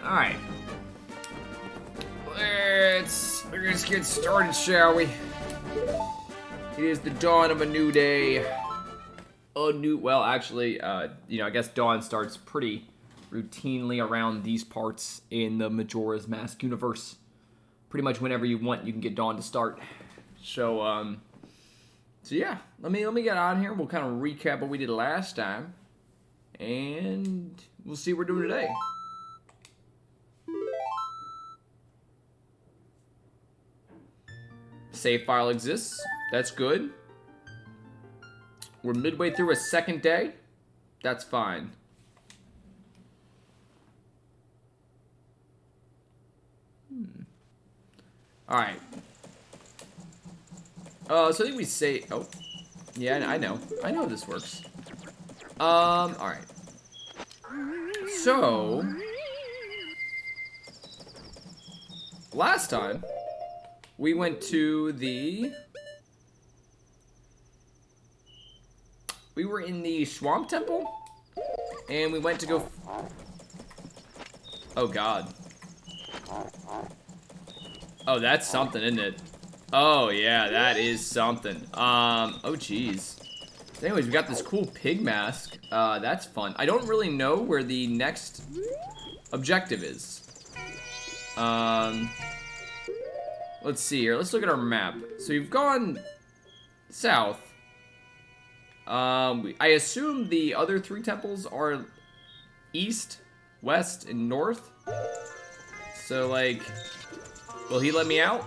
Alright. Let's get started, shall we? It is the dawn of a new day. Well, actually, I guess dawn starts pretty routinely around these parts in the Majora's Mask universe. Pretty much whenever you want, you can get dawn to start. So yeah, let me get on here. We'll kind of recap what we did last time, and we'll see what we're doing today. Save file exists. That's good. We're midway through a second day. That's fine. Alright. So I think we say... Oh. Yeah, I know. I know this works. Alright. So... last time, we went to the... we were in the Swamp Temple, and we went to go... oh, God. Oh, that's something, isn't it? Oh, yeah, that is something. Oh, jeez. Anyways, we got this cool pig mask. That's fun. I don't really know where the next objective is. Let's see here. Let's look at our map. So we've gone south. I assume the other three temples are east, west, and north. So, like, will he let me out?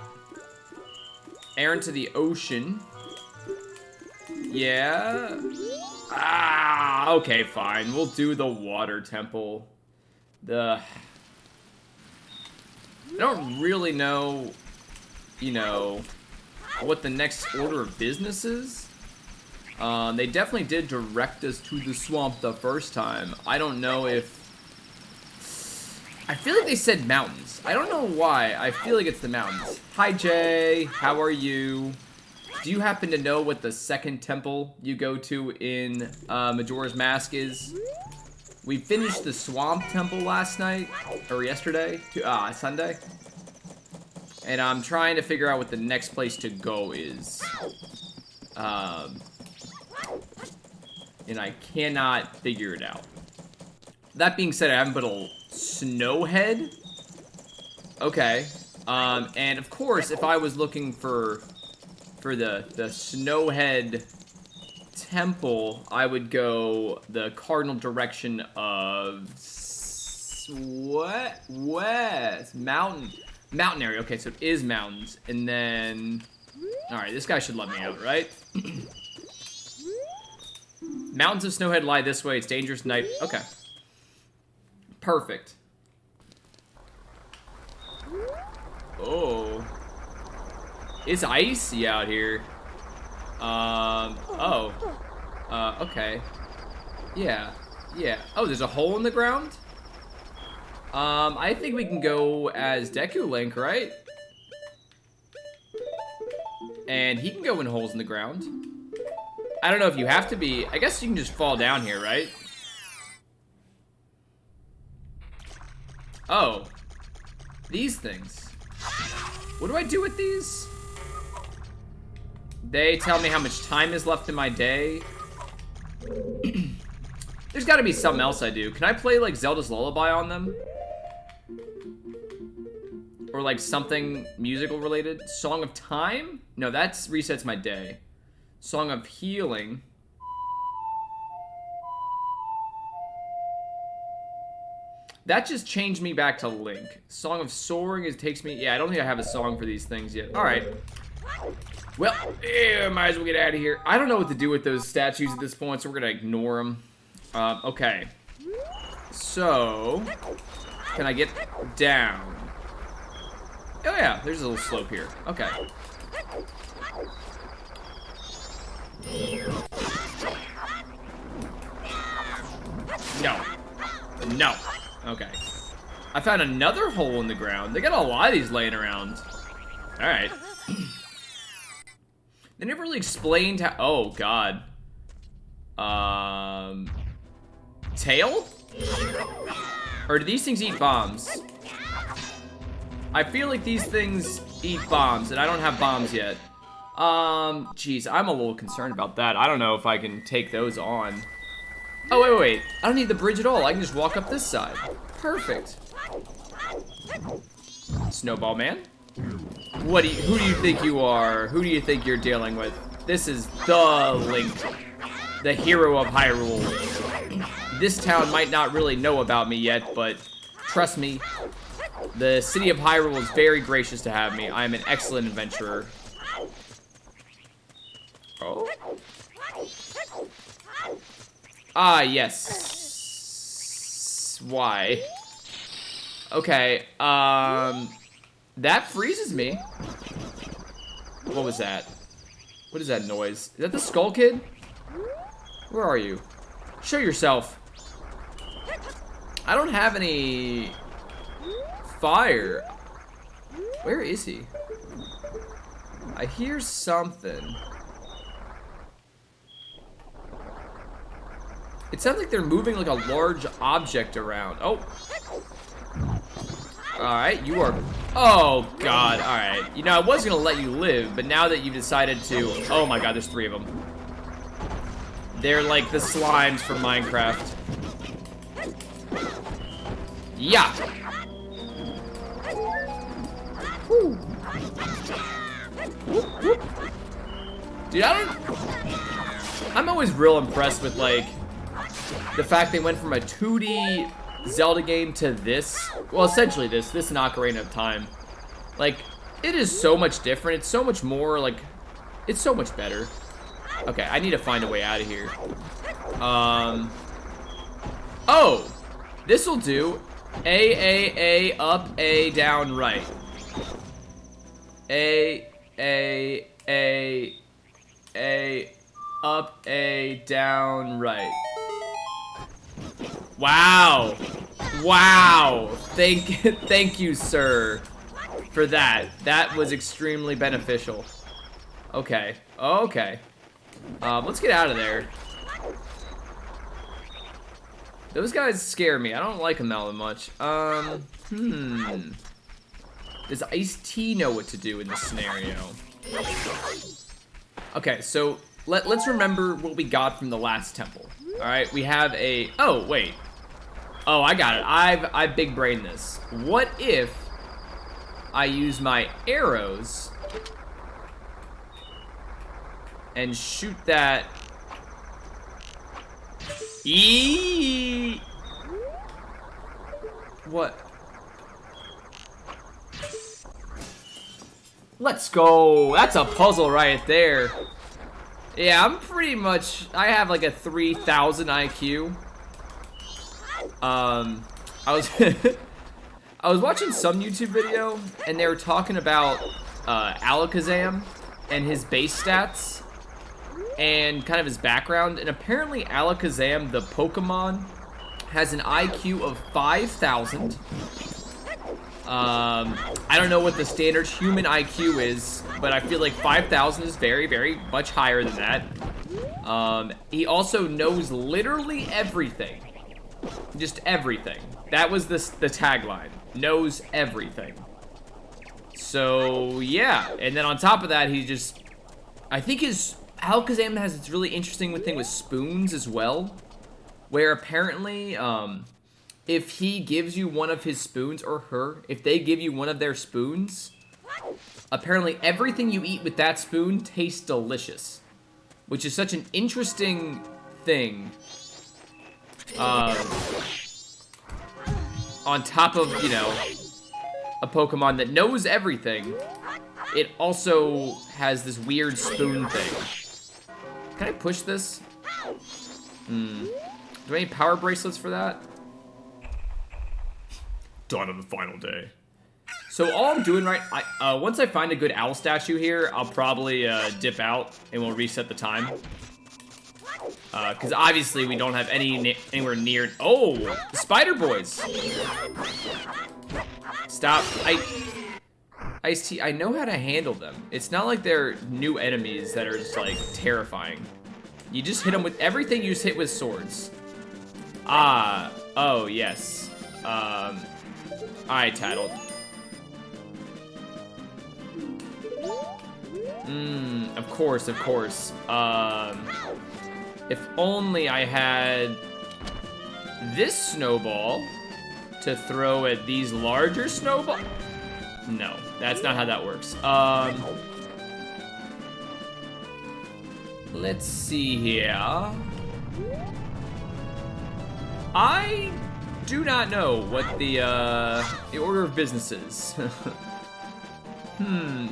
Air into the ocean. Yeah. Ah, okay, fine. We'll do the water temple. I don't really know, what the next order of business is. They definitely did direct us to the swamp the first time. I don't know if... I feel like they said mountains. I don't know why. I feel like it's the mountains. Hi, Jay. How are you? Do you happen to know what the second temple you go to in Majora's Mask is? We finished the swamp temple last night, or yesterday, Sunday. And I'm trying to figure out what the next place to go is. And I cannot figure it out. That being said, I haven't put a snowhead. Okay. And of course, if I was looking for the snowhead temple, I would go the cardinal direction of what? West mountain area. Okay, so it is mountains, and then all right, this guy should let me out, right? Mountains of Snowhead lie this way. It's dangerous night. Okay. Perfect. Oh. It's icy out here. Okay. Yeah. Oh, there's a hole in the ground? I think we can go as Deku Link, right? And he can go in holes in the ground. I don't know if you have to be... I guess you can just fall down here, right? Oh. These things. What do I do with these? They tell me how much time is left in my day. There's gotta be something else I do. Can I play, like, Zelda's Lullaby on them? Or, like, something musical related? Song of Time? No, that resets my day. Song of Healing. That just changed me back to Link. Song of Soaring takes me... yeah, I don't think I have a song for these things yet. Alright. Well, might as well get out of here. I don't know what to do with those statues at this point, so we're gonna ignore them. Okay. So... can I get down? Oh yeah, there's a little slope here. Okay. No. Okay. I found another hole in the ground. They got a lot of these laying around. Alright. They never really explained how... oh, God. Tail? Or do these things eat bombs? I feel like these things eat bombs, and I don't have bombs yet. Geez, I'm a little concerned about that. I don't know if I can take those on. Oh, wait. I don't need the bridge at all. I can just walk up this side. Perfect. Snowball Man? Who do you think you are? Who do you think you're dealing with? This is the Link, the hero of Hyrule. This town might not really know about me yet, but trust me, the city of Hyrule is very gracious to have me. I am an excellent adventurer. Oh. Ah, yes. Why? Okay, that freezes me. What was that? What is that noise? Is that the Skull Kid? Where are you? Show yourself. I don't have any fire. Where is he? I hear something. It sounds like they're moving like a large object around. Oh. Alright, you are... Oh, God. Alright. You know, I was going to let you live, but now that you've decided to... Oh, my God. There's 3 of them. They're like the slimes from Minecraft. Yeah. Woo. Whoop, whoop. Dude, I'm always real impressed with, like, the fact they went from a 2D Zelda game to this. Well, essentially this and Ocarina of Time. Like, it is so much different. It's so much more, like, it's so much better. Okay, I need to find a way out of here. Oh! This'll do. A, up, A, down, right. A, up, A, down, right. Wow. Wow. Thank you, sir, for that. That was extremely beneficial. Okay. Okay. Let's get out of there. Those guys scare me. I don't like them that much. Does Ice-T know what to do in this scenario? Okay, so let's remember what we got from the last temple. Alright, we have a... Oh, wait. Oh, I got it. I big brained this. What if I use my arrows and shoot that... What? Let's go. That's a puzzle right there. Yeah, I'm pretty much... I have like a 3,000 IQ. I was... I was watching some YouTube video, and they were talking about Alakazam and his base stats and kind of his background. And apparently Alakazam, the Pokemon, has an IQ of 5,000. I don't know what the standard human IQ is, but I feel like 5,000 is very, very much higher than that. He also knows literally everything. Just everything. That was the tagline. Knows everything. So, yeah. And then on top of that, he just... I think Alakazam has this really interesting thing with spoons as well. Where apparently, if he gives you one of his spoons, or her, if they give you one of their spoons, apparently everything you eat with that spoon tastes delicious. Which is such an interesting thing. On top of, you know, a Pokemon that knows everything, it also has this weird spoon thing. Can I push this? Do I need power bracelets for that? Dawn of the final day. So all I'm doing right, once I find a good owl statue here, I'll probably dip out and we'll reset the time. Because obviously we don't have anywhere near... Oh! The Spider Boys! Stop. Ice-T, I know how to handle them. It's not like they're new enemies that are just, like, terrifying. You just hit them with everything. You just hit with swords. Ah. Oh, yes. Alright, Tattled. Of course, of course. If only I had this snowball to throw at these larger snowballs. No, that's not how that works. Let's see here. I do not know what the order of business is.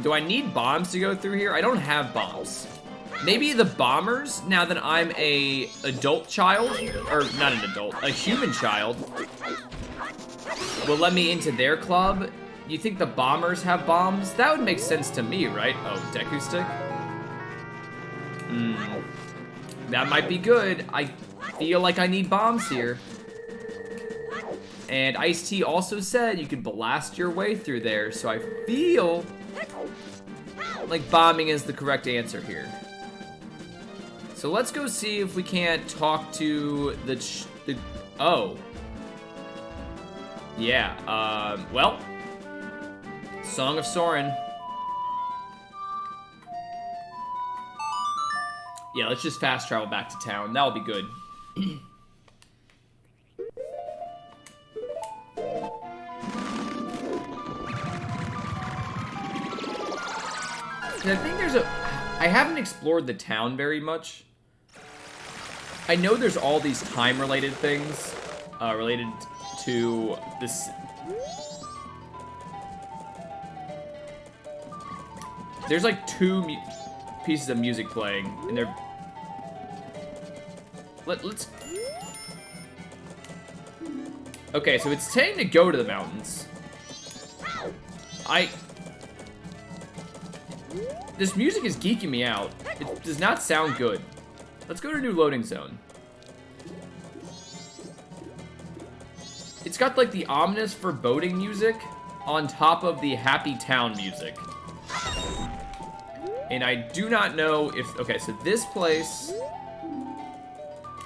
Do I need bombs to go through here? I don't have bombs. Maybe the bombers, now that I'm a adult child, or not an adult, a human child, will let me into their club. You think the bombers have bombs? That would make sense to me, right? Oh, Deku Stick? That might be good. I feel like I need bombs here. And Ice-T also said you could blast your way through there, so I feel like bombing is the correct answer here. So let's go see if we can't talk to the oh. Yeah, well, Song of Soren. Yeah, let's just fast travel back to town. That'll be good. I think I haven't explored the town very much. I know there's all these time-related things related to this. There's like two pieces of music playing, and they're. Let's. Okay, so it's saying to go to the mountains. This music is geeking me out. It does not sound good. Let's go to a new loading zone. It's got like the ominous foreboding music on top of the happy town music. And I do not know if... Okay, so this place...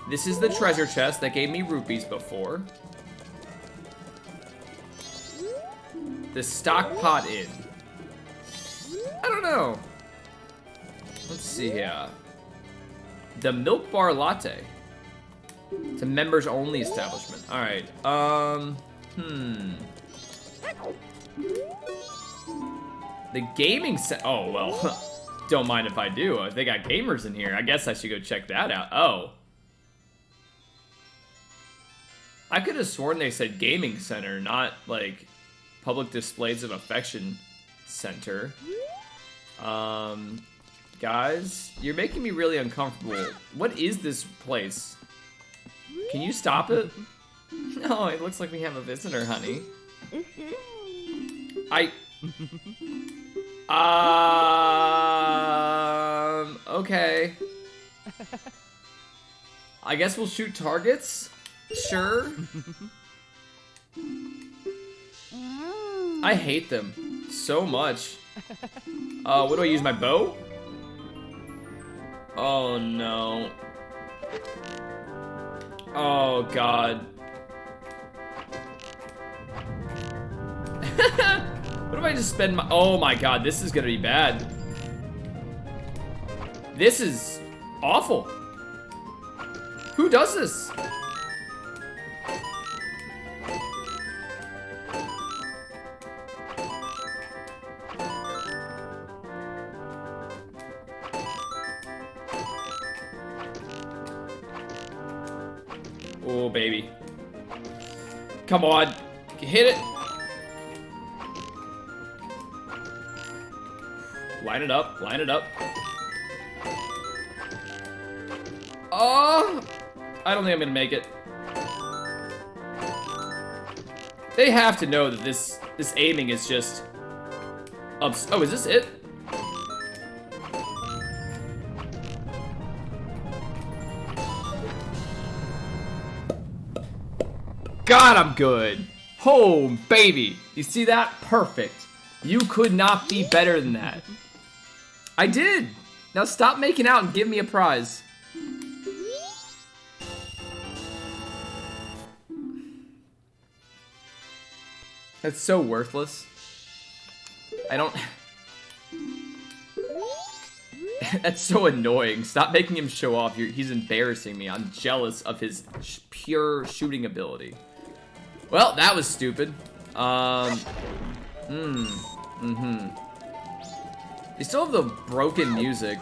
This is the treasure chest that gave me rupees before. The stock pot inn. I don't know. Let's see here. The Milk Bar Latte. It's a members only establishment. Alright, The gaming set. Oh, well. Don't mind if I do. If they got gamers in here, I guess I should go check that out. Oh. I could have sworn they said gaming center, not like public displays of affection center. Guys, you're making me really uncomfortable. What is this place? Can you stop it? No, it looks like we have a visitor, honey. Okay. I guess we'll shoot targets? Sure. I hate them so much. What do I use, my bow? Oh no. Oh god. What if I just spend my... Oh my god, this is gonna be bad. This is awful. Who does this? Oh, baby. Come on. Hit it. Line it up. Line it up. Oh! I don't think I'm gonna make it. They have to know that this aiming is just... Oh, is this it? God, I'm good. Oh, baby. You see that? Perfect. You could not be better than that. I did. Now stop making out and give me a prize. That's so worthless. I don't... That's so annoying. Stop making him show off. He's embarrassing me. I'm jealous of his pure shooting ability. Well, that was stupid. They still have the broken music.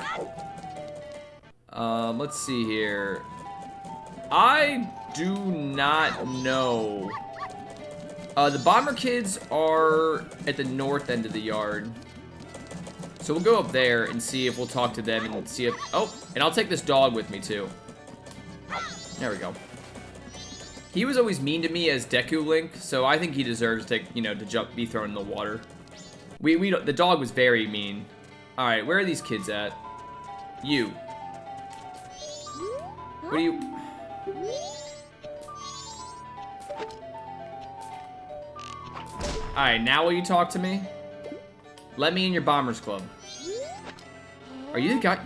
Let's see here. I do not know. The Bomber Kids are at the north end of the yard. So we'll go up there and see if we'll talk to them and see if... Oh, and I'll take this dog with me, too. There we go. He was always mean to me as Deku Link, so I think he deserves to take, you know, to be thrown in the water. The dog was very mean. Alright, where are these kids at? You. What are you... Alright, now will you talk to me? Let me in your Bombers Club. Are you the guy?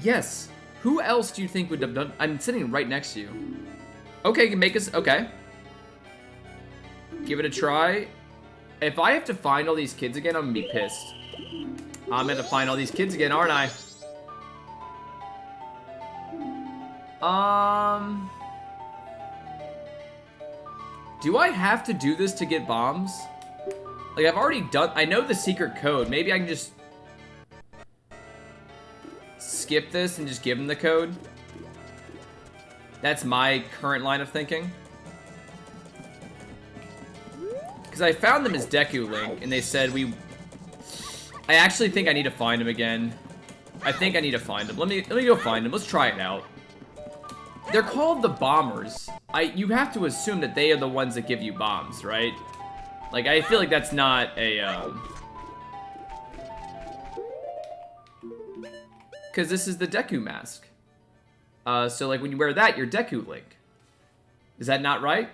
Yes. Who else do you think would have done? I'm sitting right next to you. Okay, can make us. Okay. Give it a try. If I have to find all these kids again, I'm gonna be pissed. I'm gonna find all these kids again, aren't I? Do I have to do this to get bombs? Like, I've already done... I know the secret code. Maybe I can just... skip this and just give him the code. That's my current line of thinking. Because I found them as Deku Link, and they said I actually think I need to find him again. I think I need to find him. Let me go find him. Let's try it out. They're called the Bombers. You have to assume that they are the ones that give you bombs, right? Like, I feel like that's not a, because this is the Deku mask. So, like, when you wear that, you're Deku Link. Is that not right?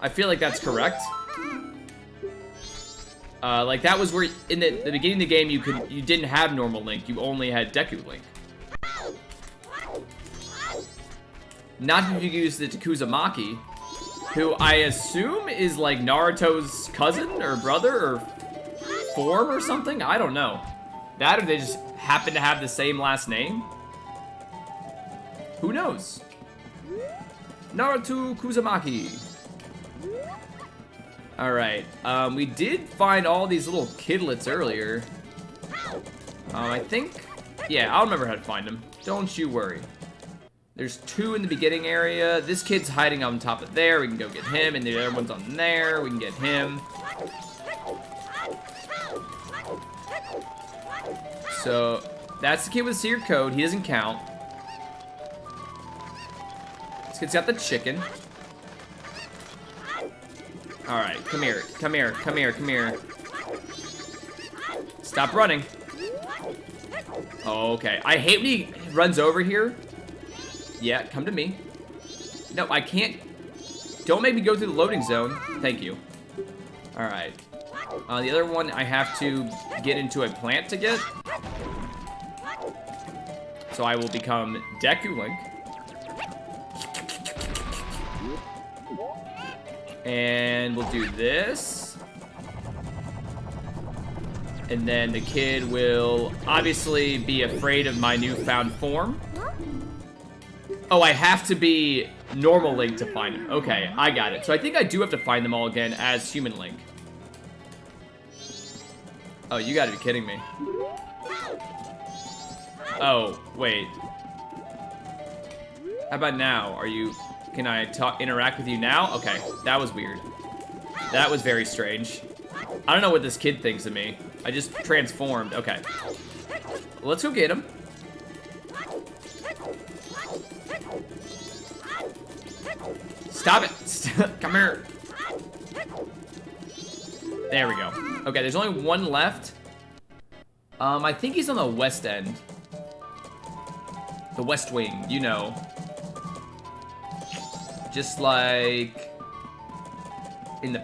I feel like that's correct. Like, that was where, in the beginning of the game, you didn't have normal Link. You only had Deku Link. Not if you use the Kuzumaki, who I assume is like Naruto's cousin or brother or form or something. I don't know. That or they just happen to have the same last name. Who knows? Naruto Kuzumaki. Alright, we did find all these little kidlets earlier. I think, yeah, I'll remember how to find them. Don't you worry. There's 2 in the beginning area. This kid's hiding on top of there. We can go get him. And the other one's on there. We can get him. So, that's the kid with the secret code. He doesn't count. This kid's got the chicken. Alright, come here. Come here. Come here. Come here. Stop running. Okay. I hate when he runs over here. Yeah, come to me. No, I can't. Don't make me go through the loading zone. Thank you. Alright. The other one I have to get into a plant to get. So I will become Deku Link. And we'll do this. And then the kid will obviously be afraid of my newfound form. Oh, I have to be normal Link to find him. Okay, I got it. So I think I do have to find them all again as human Link. Oh, you gotta be kidding me. Oh, wait. How about now? Can I interact with you now? Okay, that was weird. That was very strange. I don't know what this kid thinks of me. I just transformed. Okay. Let's go get him. Stop it! Come here. There we go. Okay, there's only one left. I think he's on the west end. The West Wing, you know. Just like in the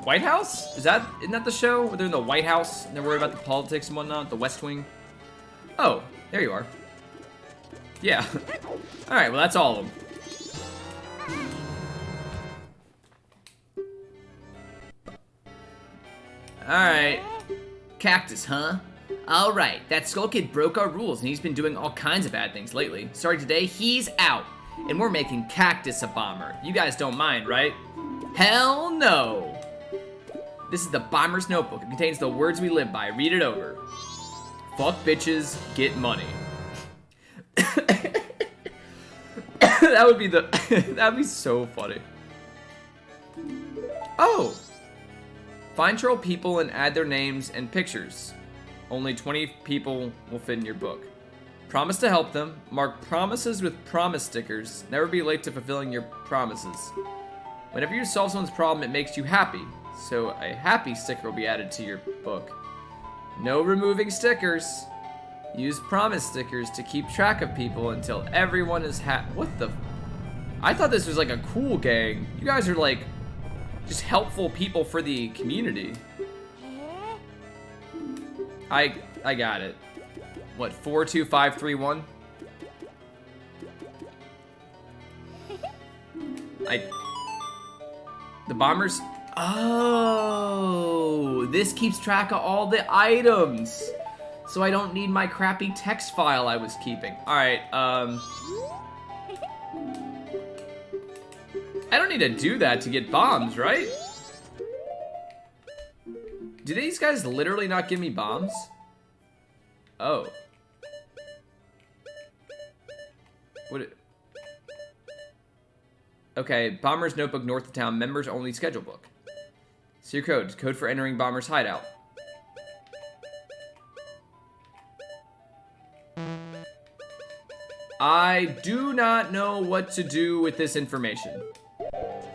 White House? Isn't that the show? Where they're in the White House and they're worried about the politics and whatnot? The West Wing? Oh, there you are. Yeah. Alright, well that's all of them. Alright. Cactus, huh? Alright, that Skull Kid broke our rules and he's been doing all kinds of bad things lately. Starting today, he's out. And we're making Cactus a bomber. You guys don't mind, right? Hell no! This is the Bomber's Notebook. It contains the words we live by. Read it over. Fuck bitches, get money. That would be that'd be so funny. Oh! Find troll people and add their names and pictures. Only 20 people will fit in your book. Promise to help them. Mark promises with promise stickers. Never be late to fulfilling your promises. Whenever you solve someone's problem, it makes you happy. So a happy sticker will be added to your book. No removing stickers. Use promise stickers to keep track of people until everyone is What the? I thought this was like a cool gang. You guys are like just helpful people for the community. I got it. What, 42531? The bombers. Oh, this keeps track of all the items. So I don't need my crappy text file I was keeping. All right, I don't need to do that to get bombs, right? Do these guys literally not give me bombs? Oh. Okay, Bomber's Notebook north of town, members only schedule book. See your code. Code for entering Bomber's hideout. I do not know what to do with this information.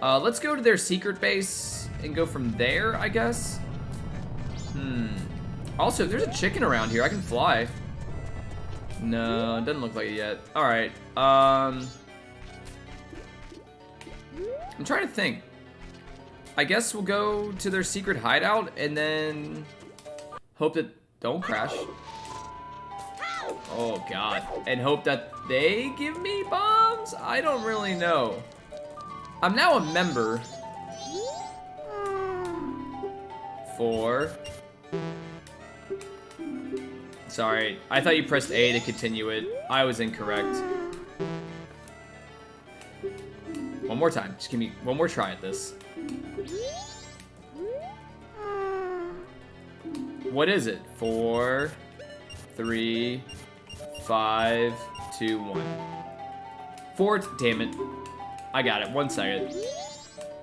Let's go to their secret base and go from there, I guess. Also, if there's a chicken around here, I can fly. No, it doesn't look like it yet. Alright, I'm trying to think. I guess we'll go to their secret hideout and then hope that... Don't crash. Oh, God. And hope that they give me bombs? I don't really know. I'm now a member. 4. Sorry, I thought you pressed A to continue it. I was incorrect. One more time. Just give me one more try at this. What is it? 4, 3, 5, 2, 1. 4. Damn it. I got it. 1 second.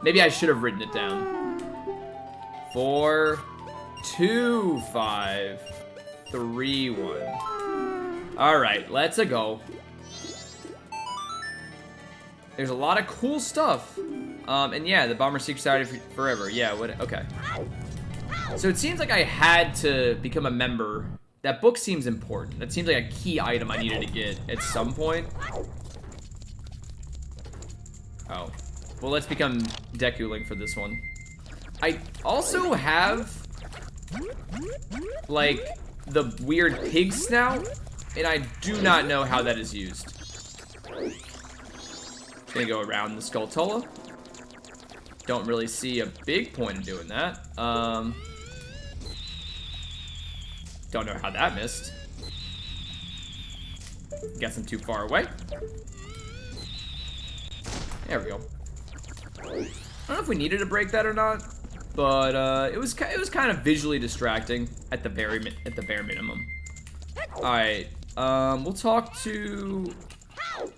Maybe I should have written it down. 4, 2, 5, 3, 1. Alright, let's go. There's a lot of cool stuff. And yeah, the Bomber Secret Society forever. Yeah, what? Okay. So it seems like I had to become a member. That book seems important. That seems like a key item I needed to get at some point. Oh. Well, let's become Deku-Link for this one. I also have, like, the weird pig snout, and I do not know how that is used. Gonna go around the Skulltula. Don't really see a big point in doing that. Don't know how that missed. Guess I'm too far away. There we go. I don't know if we needed to break that or not, but it was kind of visually distracting at the bare minimum. All right, we'll talk to. All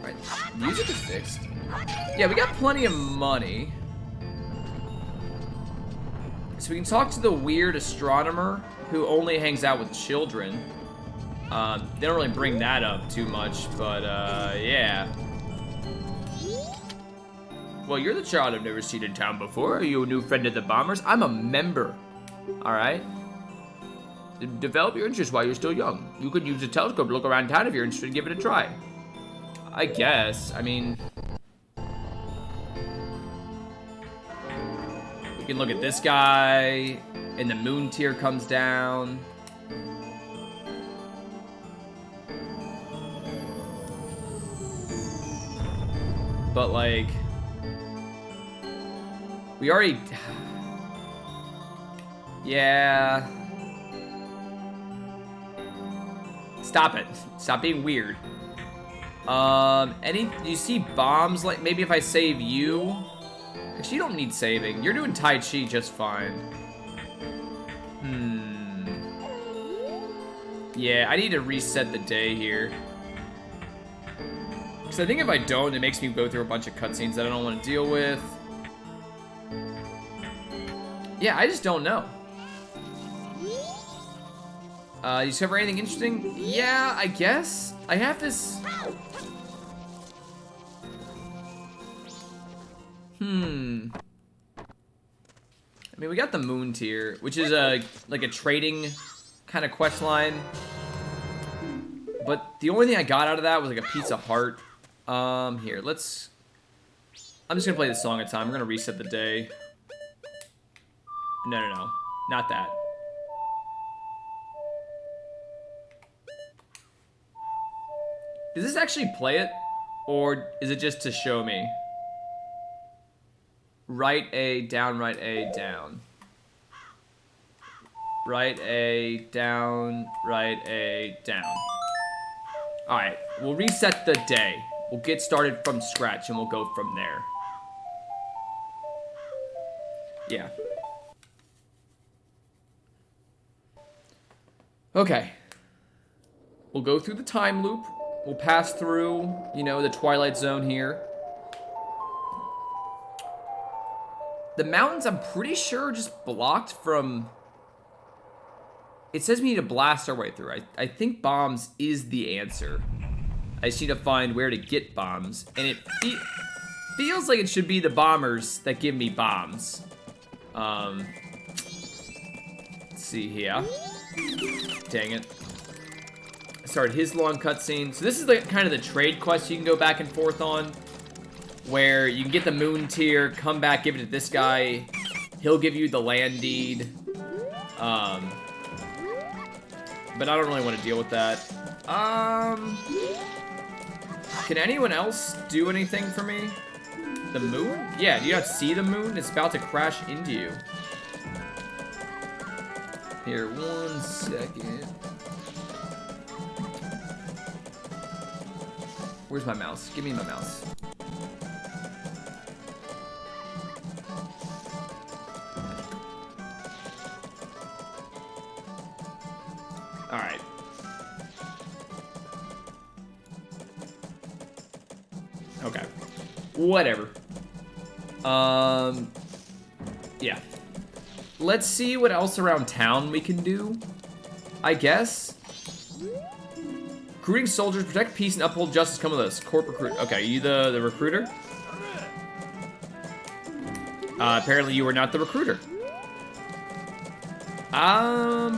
right, music is fixed. Yeah, we got plenty of money. So we can talk to the weird astronomer who only hangs out with children. They don't really bring that up too much, but yeah. Well, you're the child I've never seen in town before. Are you a new friend of the Bombers? I'm a member. All right. Develop your interest while you're still young. You could use a telescope to look around town if you're interested in giving it a try. I guess. I mean, we can look at this guy, and the moon tier comes down. But like, we already, Yeah. Stop it. Stop being weird. Do you see bombs? Like, maybe if I save you? Actually, you don't need saving. You're doing Tai Chi just fine. Yeah, I need to reset the day here. Because I think if I don't, it makes me go through a bunch of cutscenes that I don't want to deal with. Yeah, I just don't know. You discover anything interesting? Yeah, I guess. I have this... I mean, we got the moon tier, which is like a trading kind of quest line. But the only thing I got out of that was like a Pizza Heart. Here, let's... I'm just gonna play this song at a time. We're gonna reset the day. No. Not that. Does this actually play it? Or is it just to show me? Right A, down, right A, down. Right A, down, right A, down. Alright, we'll reset the day. We'll get started from scratch and we'll go from there. Yeah. Okay. We'll go through the time loop. We'll pass through, you know, the Twilight Zone here. The mountains, I'm pretty sure, are just blocked from... It says we need to blast our way through. I think bombs is the answer. I just need to find where to get bombs. And it feels like it should be the bombers that give me bombs. Let's see here. Dang it. I started his long cutscene. So this is like kind of the trade quest you can go back and forth on. Where you can get the moon tier, come back, give it to this guy. He'll give you the land deed. But I don't really want to deal with that. Can anyone else do anything for me? The moon? Yeah, do you not see the moon? It's about to crash into you. Here, 1 second. Where's my mouse? Give me my mouse. Alright. Okay. Whatever. Yeah. Let's see what else around town we can do. I guess. Recruiting soldiers, protect peace and uphold justice. Come with us. Corp recruit. Okay, you the recruiter? Apparently you were not the recruiter. I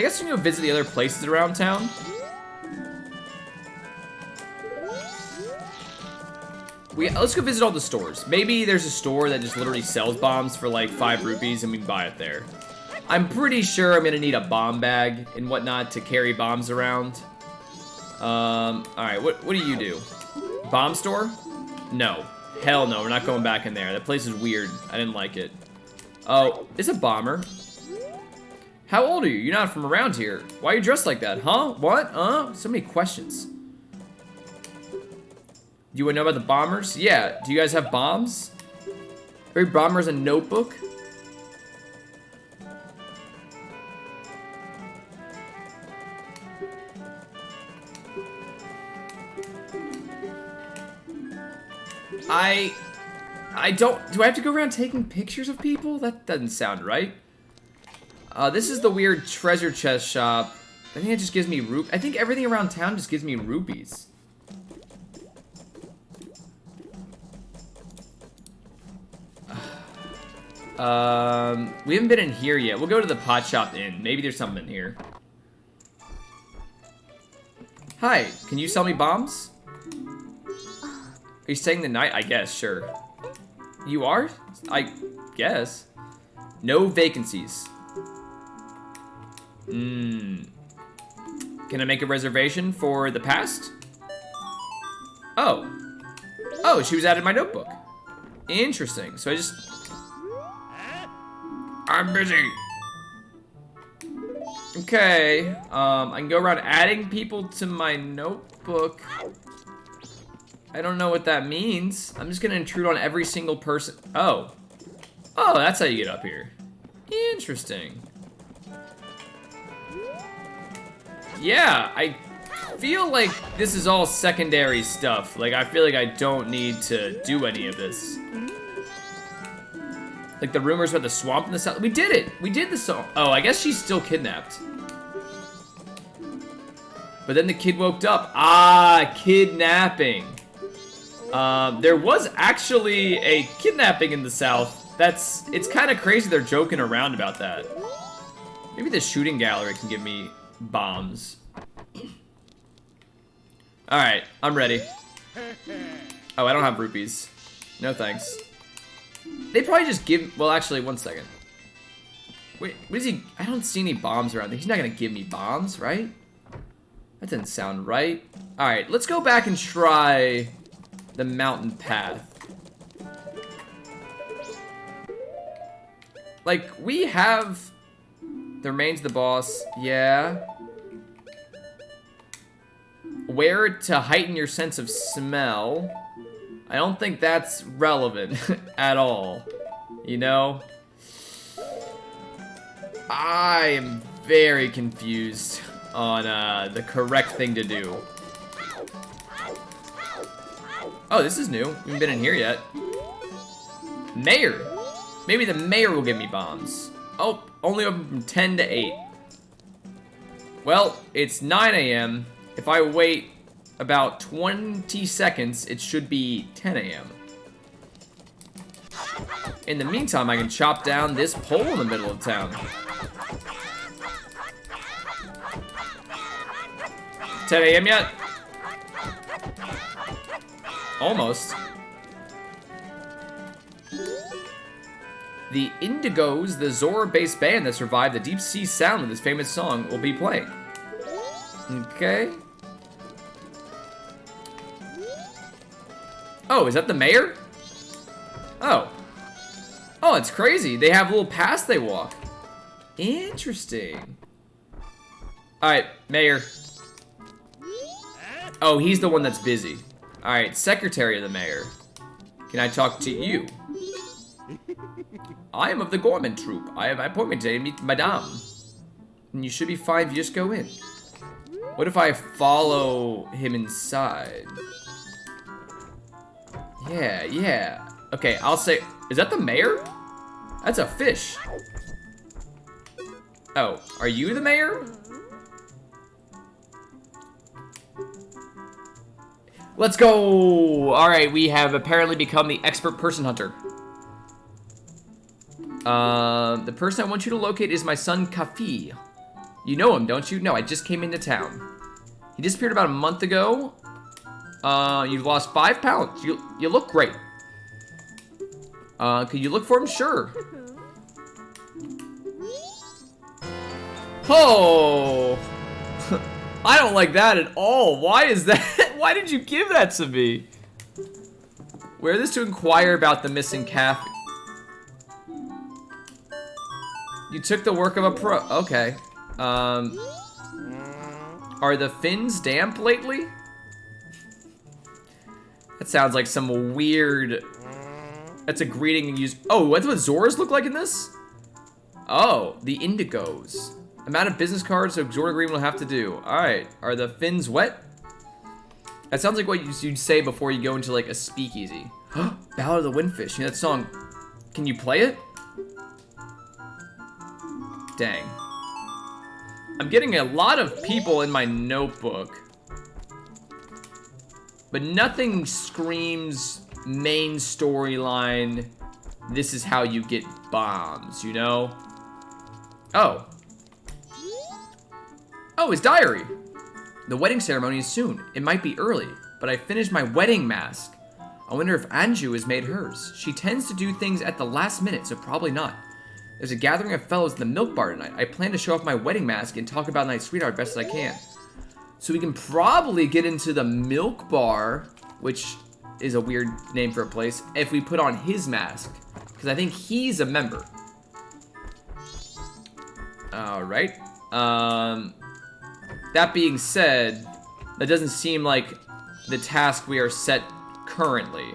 guess you can go visit the other places around town. Let's go visit all the stores. Maybe there's a store that just literally sells bombs for like 5 rupees and we can buy it there. I'm pretty sure I'm gonna need a bomb bag and whatnot to carry bombs around. Alright, what do you do? Bomb store? No. Hell no, we're not going back in there. That place is weird. I didn't like it. Oh, it's a bomber. How old are you? You're not from around here. Why are you dressed like that? Huh? What? So many questions. Do you want to know about the bombers? Yeah. Do you guys have bombs? Every bomber has a notebook. Do I have to go around taking pictures of people? That doesn't sound right. This is the weird treasure chest shop. I think it just gives me I think everything around town just gives me rupees. We haven't been in here yet. We'll go to the pot shop inn. Maybe there's something in here. Hi, can you sell me bombs? Are you staying the night? I guess, sure. You are? I guess. No vacancies. Can I make a reservation for the past? Oh. Oh, she was added in my notebook. Interesting. So I just... I'm busy. Okay, I can go around adding people to my notebook. I don't know what that means. I'm just gonna intrude on every single person. Oh. Oh, that's how you get up here. Interesting. Yeah, I feel like this is all secondary stuff. Like, I feel like I don't need to do any of this. Like the rumors about the swamp in the south. We did it. We did the song. Oh, I guess she's still kidnapped. But then the kid woke up. Ah, kidnapping. There was actually a kidnapping in the south. It's kind of crazy they're joking around about that. Maybe the shooting gallery can give me bombs. Alright, I'm ready. Oh, I don't have rupees. No thanks. They probably just give... Well, actually, one second. Wait, what is he... I don't see any bombs around. He's not going to give me bombs, right? That doesn't sound right. Alright, let's go back and try the mountain path. Like, we have the remains of the boss. Yeah. Where to heighten your sense of smell. I don't think that's relevant at all. You know? I am very confused on the correct thing to do. Oh, this is new. We haven't been in here yet. Mayor. Maybe the mayor will give me bombs. Oh, only open from 10 to 8. Well, it's 9 a.m. If I wait about 20 seconds, it should be 10 a.m. In the meantime, I can chop down this pole in the middle of town. 10 a.m. yet? Almost. The Indigos, the Zora-based band that survived the deep sea sound of this famous song, will be playing. Okay. Oh, is that the mayor? Oh. Oh, it's crazy. They have little paths they walk. Interesting. Alright, mayor. Oh, he's the one that's busy. Alright, secretary of the mayor. Can I talk to you? I am of the Gorman troop. I have an appointment today to meet Madame. And you should be fine if you just go in. What if I follow him inside? Yeah, yeah. Okay, I'll say... Is that the mayor? That's a fish. Oh, are you the mayor? Let's go! Alright, we have apparently become the expert person hunter. The person I want you to locate is my son, Kafi. You know him, don't you? No, I just came into town. He disappeared about a month ago. You've lost 5 pounds. You look great. Could you look for him? Sure. Oh! I don't like that at all. Why is that? Why did you give that to me? Wear this to inquire about the missing calf. You took the work of a pro. Okay. Are the fins damp lately? That sounds like some weird... That's a greeting and use... Oh, what's what Zoras look like in this? Oh, the Indigos. I'm out of business cards, so Zora Green will have to do. Alright, are the fins wet? That sounds like what you'd say before you go into like a speakeasy. Ballad of the Windfish, you know that song. Can you play it? Dang. I'm getting a lot of people in my notebook. But nothing screams main storyline, this is how you get bombs, you know? Oh. Oh, his diary. The wedding ceremony is soon. It might be early, but I finished my wedding mask. I wonder if Anju has made hers. She tends to do things at the last minute, so probably not. There's a gathering of fellows in the milk bar tonight. I plan to show off my wedding mask and talk about Night Sweetheart best as I can. So we can probably get into the milk bar, which is a weird name for a place, if we put on his mask. Because I think he's a member. Alright. That being said, that doesn't seem like the task we are set currently.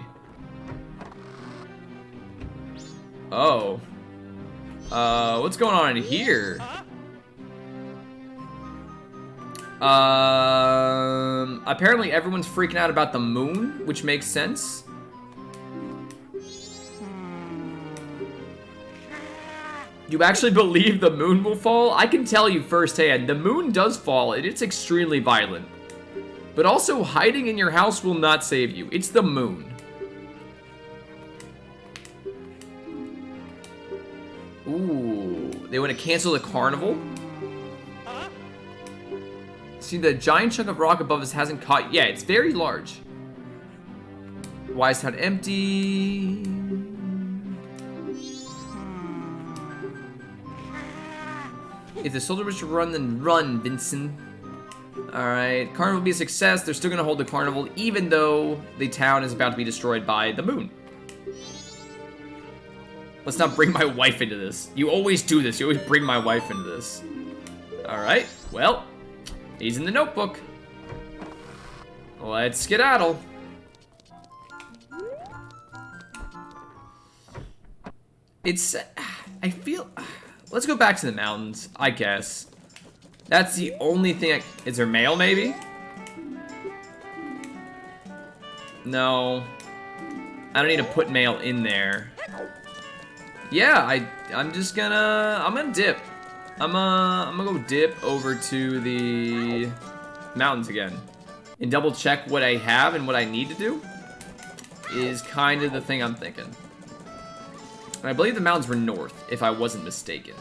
Oh. What's going on in here? Apparently everyone's freaking out about the moon, which makes sense. You actually believe the moon will fall? I can tell you firsthand, the moon does fall, and it's extremely violent. But also, hiding in your house will not save you. It's the moon. Ooh, they want to cancel the carnival? See, the giant chunk of rock above us hasn't caught. Yeah, it's very large. Why is town empty? If the soldier wishes to run, then run, Vincent. Alright, carnival will be a success. They're still gonna hold the carnival, even though the town is about to be destroyed by the moon. Let's not bring my wife into this. You always do this. You always bring my wife into this. Alright, well, he's in the notebook. Let's skedaddle. It's... I feel... Let's go back to the mountains, I guess. That's the only thing Is there mail, maybe? No. I don't need to put mail in there. Yeah, I'm just gonna... I'm gonna dip. I'm gonna go dip over to the mountains again. And double check what I have and what I need to do. Is kind of the thing I'm thinking. I believe the mountains were north, if I wasn't mistaken.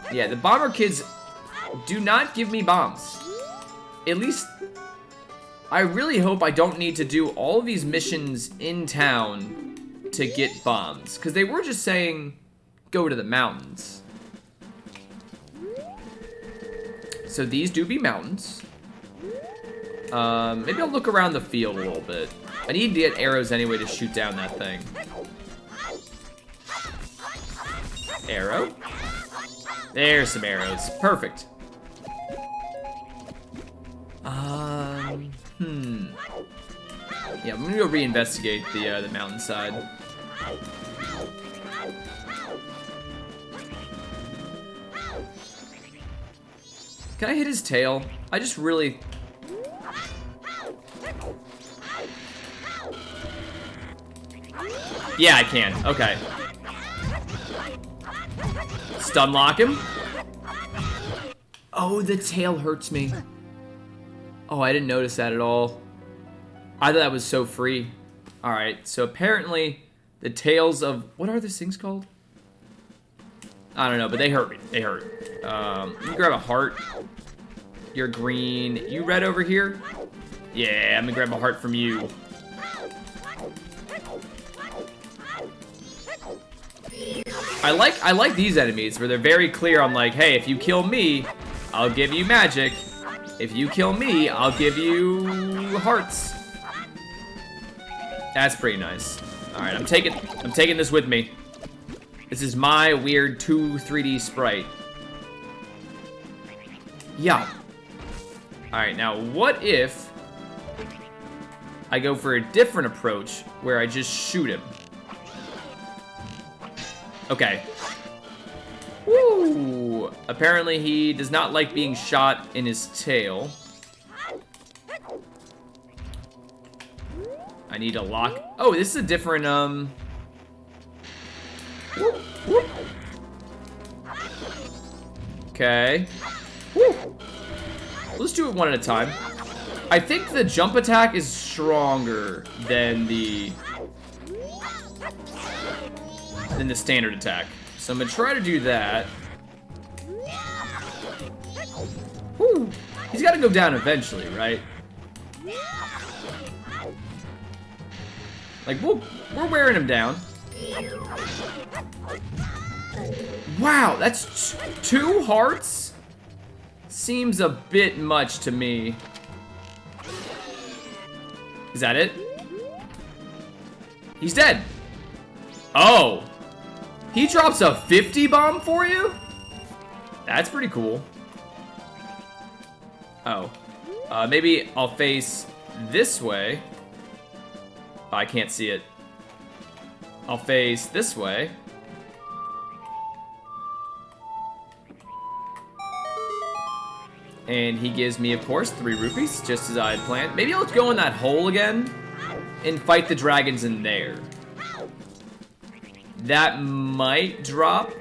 Yeah, the bomber kids do not give me bombs. At least, I really hope I don't need to do all of these missions in town to get bombs. Because they were just saying, go to the mountains. So these do be mountains. Maybe I'll look around the field a little bit. I need to get arrows anyway to shoot down that thing. Arrow. There's some arrows. Perfect. Yeah, I'm gonna go reinvestigate the mountainside. Can I hit his tail? I just really... Yeah, I can. Okay. Stun lock him. Oh, the tail hurts me. Oh, I didn't notice that at all. I thought that was so free. Alright, so apparently the tails of... What are these things called? I don't know, but they hurt me. They hurt. You grab a heart. You're green. You red over here? Yeah, I'm gonna grab a heart from you. I like these enemies where they're very clear on like, hey, if you kill me, I'll give you magic. If you kill me, I'll give you hearts. That's pretty nice. All right, I'm taking this with me. This is my weird 3D sprite. Yeah. All right, now what if I go for a different approach where I just shoot him? Okay. Woo! Apparently he does not like being shot in his tail. I need to lock... Oh, this is a different, Okay. Woo! Let's do it one at a time. I think the jump attack is stronger than the standard attack. So I'm gonna try to do that. Woo! He's gotta go down eventually, right? Like, we're wearing him down. Wow, that's 2 hearts? Seems a bit much to me. Is that it? He's dead. Oh. He drops a 50 bomb for you? That's pretty cool. Oh. Maybe I'll face this way. Oh, I can't see it. I'll face this way. And he gives me, of course, 3 rupees, just as I had planned. Maybe I'll go in that hole again and fight the dragons in there. That might drop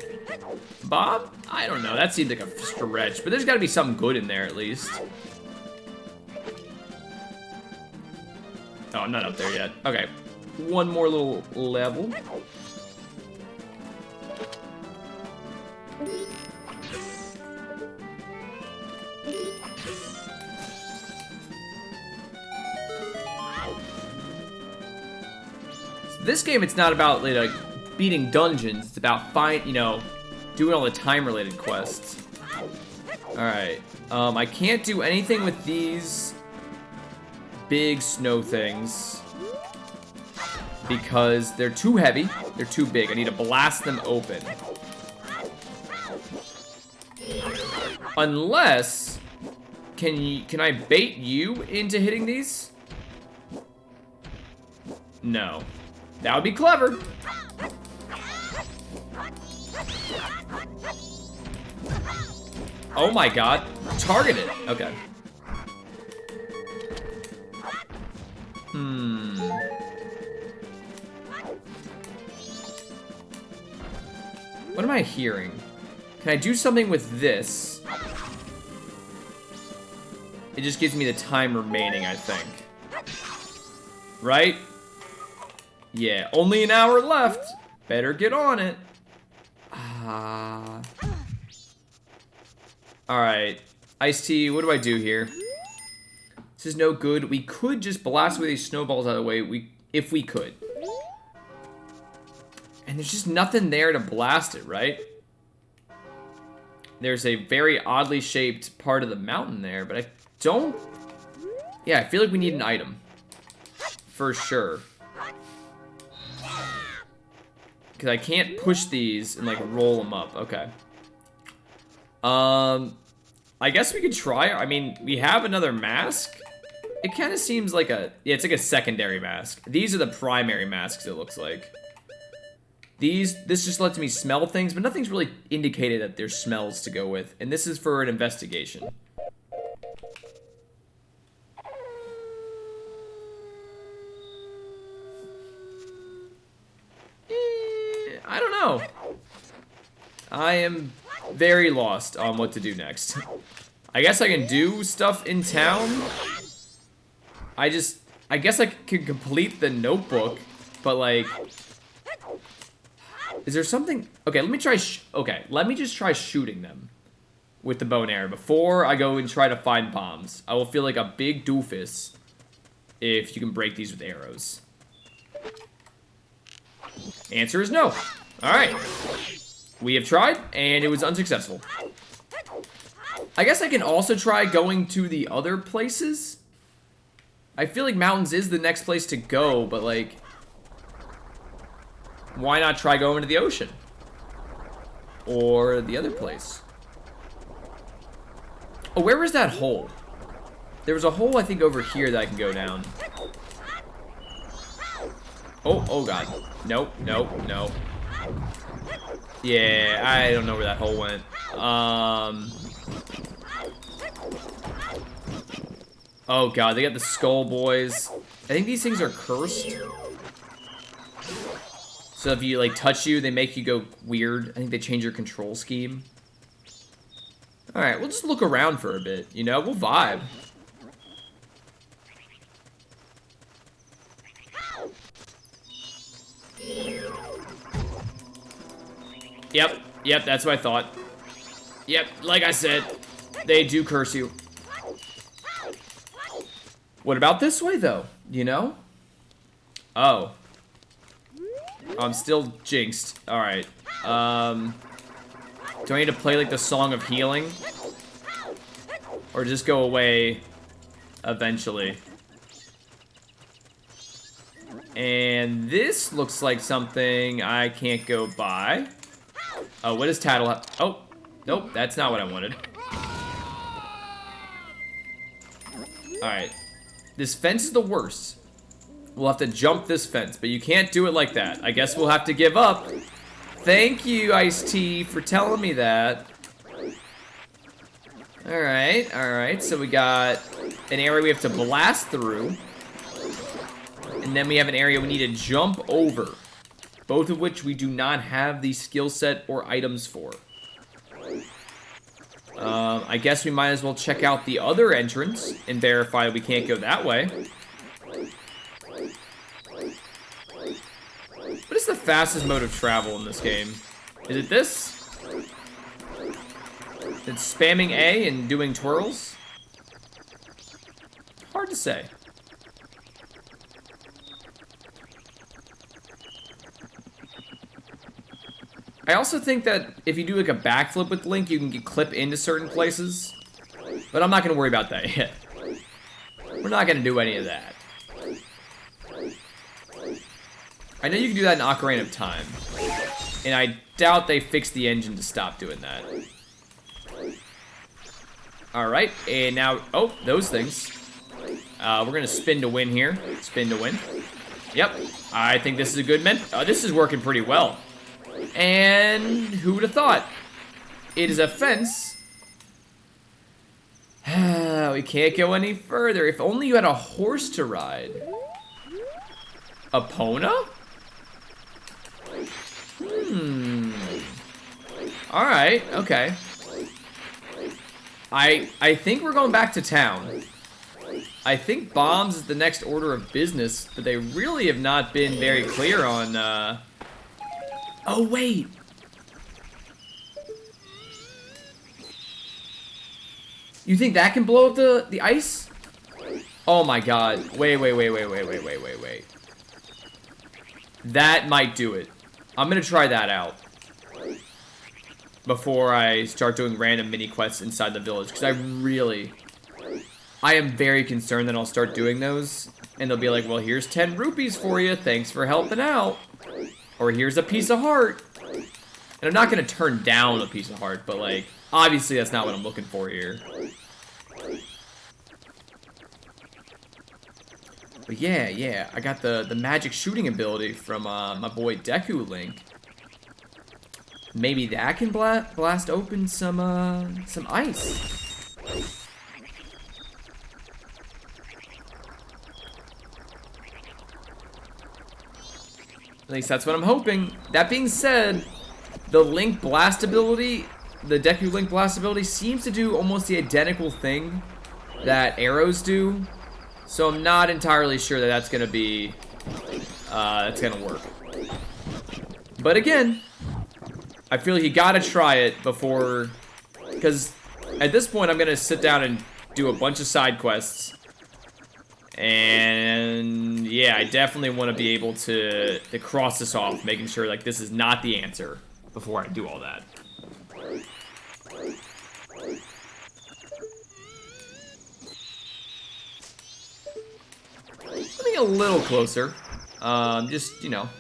Bob? I don't know. That seemed like a stretch, but there's got to be something good in there at least. Oh, I'm not up there yet. Okay. One more little level. This game, it's not about like beating dungeons. It's about doing all the time-related quests. All right. I can't do anything with these big snow things because they're too heavy. They're too big. I need to blast them open. Unless, can I bait you into hitting these? No. That would be clever. Oh my god. Target it. Okay. What am I hearing? Can I do something with this? It just gives me the time remaining, I think. Right? Yeah, only an hour left. Better get on it. Alright. Ice-T, what do I do here? This is no good. We could just blast away these snowballs out of the way if we could. And there's just nothing there to blast it, right? There's a very oddly shaped part of the mountain there, but I don't... Yeah, I feel like we need an item. For sure. Because I can't push these and, like, roll them up. Okay. I guess we could try. I mean, we have another mask. It kind of seems like a... Yeah, it's like a secondary mask. These are the primary masks, it looks like. This just lets me smell things, but nothing's really indicated that there's smells to go with. And this is for an investigation. I don't know. I am very lost on what to do next. I guess I can do stuff in town. I guess I could complete the notebook, but like... Is there something... Okay, let me try... let me just try shooting them with the bow and arrow before I go and try to find bombs. I will feel like a big doofus if you can break these with arrows. Answer is no. Alright. We have tried, and it was unsuccessful. I guess I can also try going to the other places. I feel like mountains is the next place to go, but like... Why not try going to the ocean? Or the other place? Oh, where was that hole? There was a hole, I think, over here that I can go down. Oh god. Nope, nope, no. Yeah, I don't know where that hole went. Oh god, they got the skull boys. I think these things are cursed. So if you, like, touch you, they make you go weird. I think they change your control scheme. Alright, we'll just look around for a bit, you know? We'll vibe. Yep, that's what I thought. Yep, like I said, they do curse you. What about this way, though? You know? Oh. I'm still jinxed. Alright. Do I need to play, like, the Song of Healing? Or just go away eventually? And this looks like something I can't go by. Oh, what does Tattle have? Oh, nope, that's not what I wanted. Alright. This fence is the worst. We'll have to jump this fence, but you can't do it like that. I guess we'll have to give up. Thank you, Ice-T, for telling me that. Alright, alright. So we got an area we have to blast through. And then we have an area we need to jump over. Both of which we do not have the skill set or items for. I guess we might as well check out the other entrance and verify we can't go that way. What is the fastest mode of travel in this game? Is it this? It's spamming A and doing twirls? Hard to say. I also think that if you do like a backflip with Link, you can get clip into certain places. But I'm not going to worry about that yet. We're not going to do any of that. I know you can do that in Ocarina of Time. And I doubt they fixed the engine to stop doing that. Alright, and now... Oh, those things. We're going to spin to win here. Spin to win. Yep, I think this is a good this is working pretty well. And who would have thought? It is a fence. We can't go any further. If only you had a horse to ride. A Pona? Alright, okay. I think we're going back to town. I think bombs is the next order of business, but they really have not been very clear on, Oh, wait! You think that can blow up the ice? Oh my god. Wait. That might do it. I'm gonna try that out. Before I start doing random mini-quests inside the village. Because I am very concerned that I'll start doing those. And they'll be like, well, here's 10 rupees for you. Thanks for helping out. Or here's a piece of heart. And I'm not going to turn down a piece of heart, but, like, obviously that's not what I'm looking for here. But yeah, I got the magic shooting ability from my boy Deku Link. Maybe that can blast open some ice. At least that's what I'm hoping. That being said, the Link blast ability, the Deku Link blast ability, seems to do almost the identical thing that arrows do. So I'm not entirely sure that that's gonna be, that's gonna work. But again, I feel like you gotta try it before, because at this point I'm gonna sit down and do a bunch of side quests. And yeah, I definitely want to be able to cross this off, making sure like this is not the answer before I do all that. Something a little closer. Just, you know.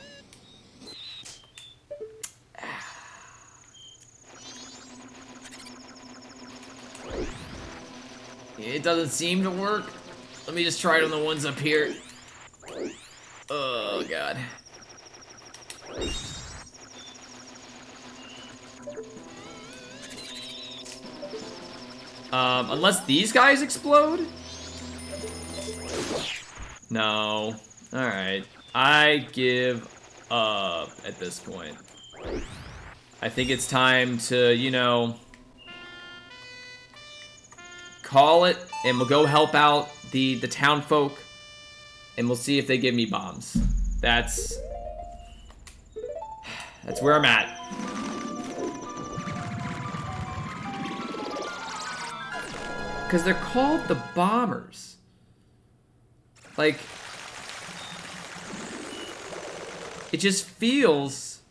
It doesn't seem to work. Let me just try it on the ones up here. Oh, God. Unless these guys explode? No. Alright. I give up at this point. I think it's time to, you know, call it, and we'll go help out the town folk, and we'll see if they give me bombs. That's where I'm at. Because they're called the bombers. Like, it just feels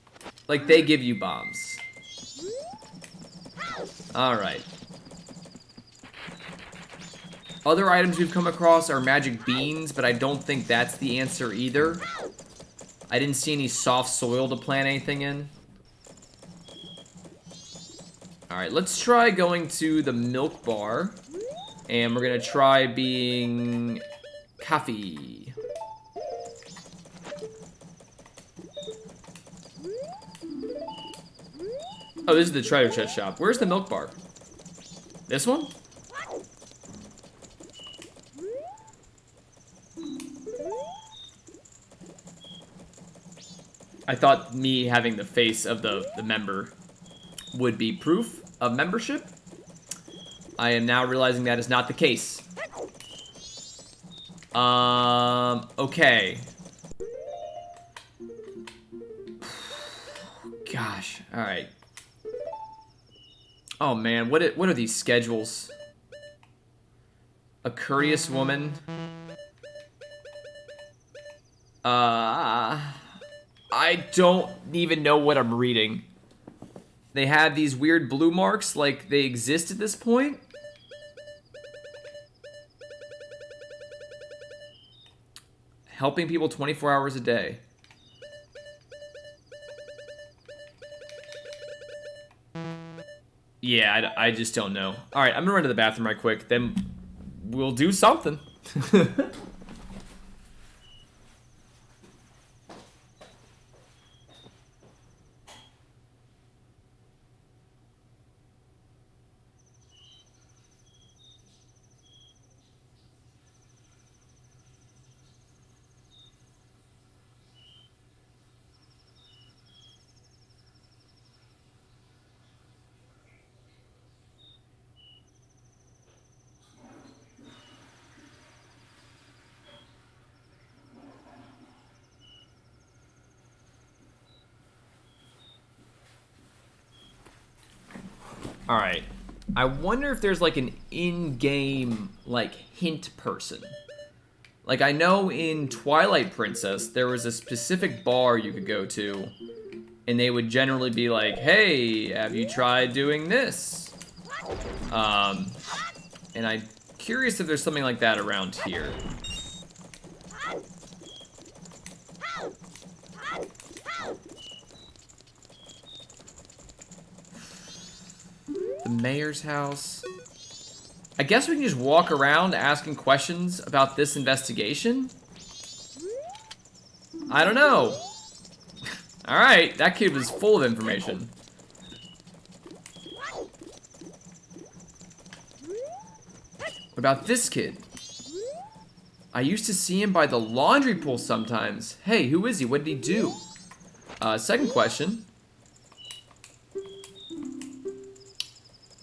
like they give you bombs. Alright. Other items we've come across are magic beans, but I don't think that's the answer either. I didn't see any soft soil to plant anything in. Alright, let's try going to the milk bar. And we're gonna try being coffee. Oh, this is the treasure chest shop. Where's the milk bar? This one? I thought me having the face of the member would be proof of membership. I am now realizing that is not the case. Okay. Gosh, alright. Oh man, what are these schedules? A courteous woman. I don't even know what I'm reading. They have these weird blue marks like they exist at this point. Helping people 24 hours a day. Yeah, I just don't know. Alright, I'm gonna run to the bathroom right quick, then we'll do something. Alright. I wonder if there's like an in-game like hint person. Like I know in Twilight Princess there was a specific bar you could go to and they would generally be like, "Hey, have you tried doing this?" And I'm curious if there's something like that around here. The mayor's house. I guess we can just walk around asking questions about this investigation? I don't know. Alright, that kid was full of information. What about this kid? I used to see him by the laundry pool sometimes. Hey, who is he? What did he do? Second question.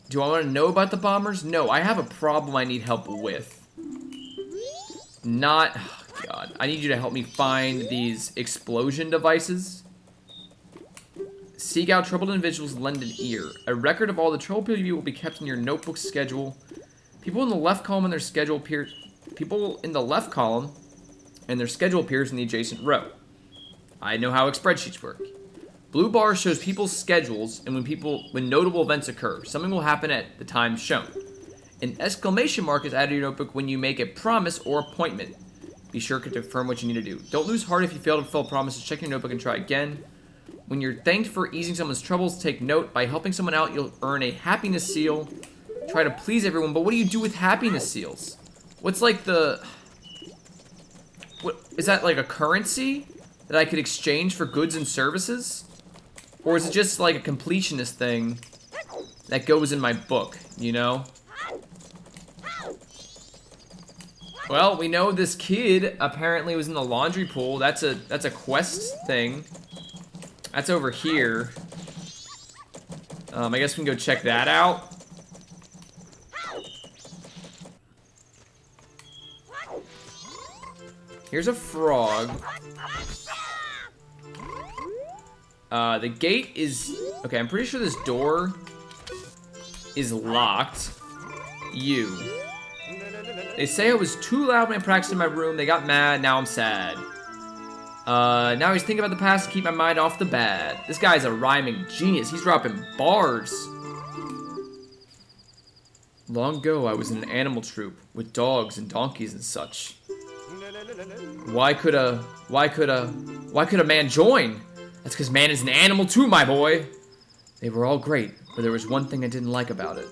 Do I want to know about the bombers? No, I have a problem I need help with. Not... Oh God. I need you to help me find these explosion devices. Seek out troubled individuals, lend an ear. A record of all the troubled people will be kept in your notebook schedule. People in the left column and their schedule appears... People in the left column and their schedule appears in the adjacent row. I know how spreadsheets work. Blue bar shows people's schedules and when notable events occur. Something will happen at the time shown. An exclamation mark is added to your notebook when you make a promise or appointment. Be sure to confirm what you need to do. Don't lose heart if you fail to fulfill promises. Check your notebook and try again. When you're thanked for easing someone's troubles, take note. By helping someone out, you'll earn a happiness seal. Try to please everyone, but what do you do with happiness seals? What's like the... What is that, like a currency that I could exchange for goods and services? Or is it just like a completionist thing that goes in my book, you know? Well, we know this kid apparently was in the laundry pool. That's a quest thing. That's over here. I guess we can go check that out. Here's a frog. The gate is... Okay, I'm pretty sure this door is locked. You. They say I was too loud when I practiced in my room. They got mad. Now I'm sad. Now he's thinking about the past to keep my mind off the bad. This guy's a rhyming genius. He's dropping bars. Long ago, I was in an animal troupe with dogs and donkeys and such. Why could a man join? That's because man is an animal too, my boy. They were all great, but there was one thing I didn't like about it.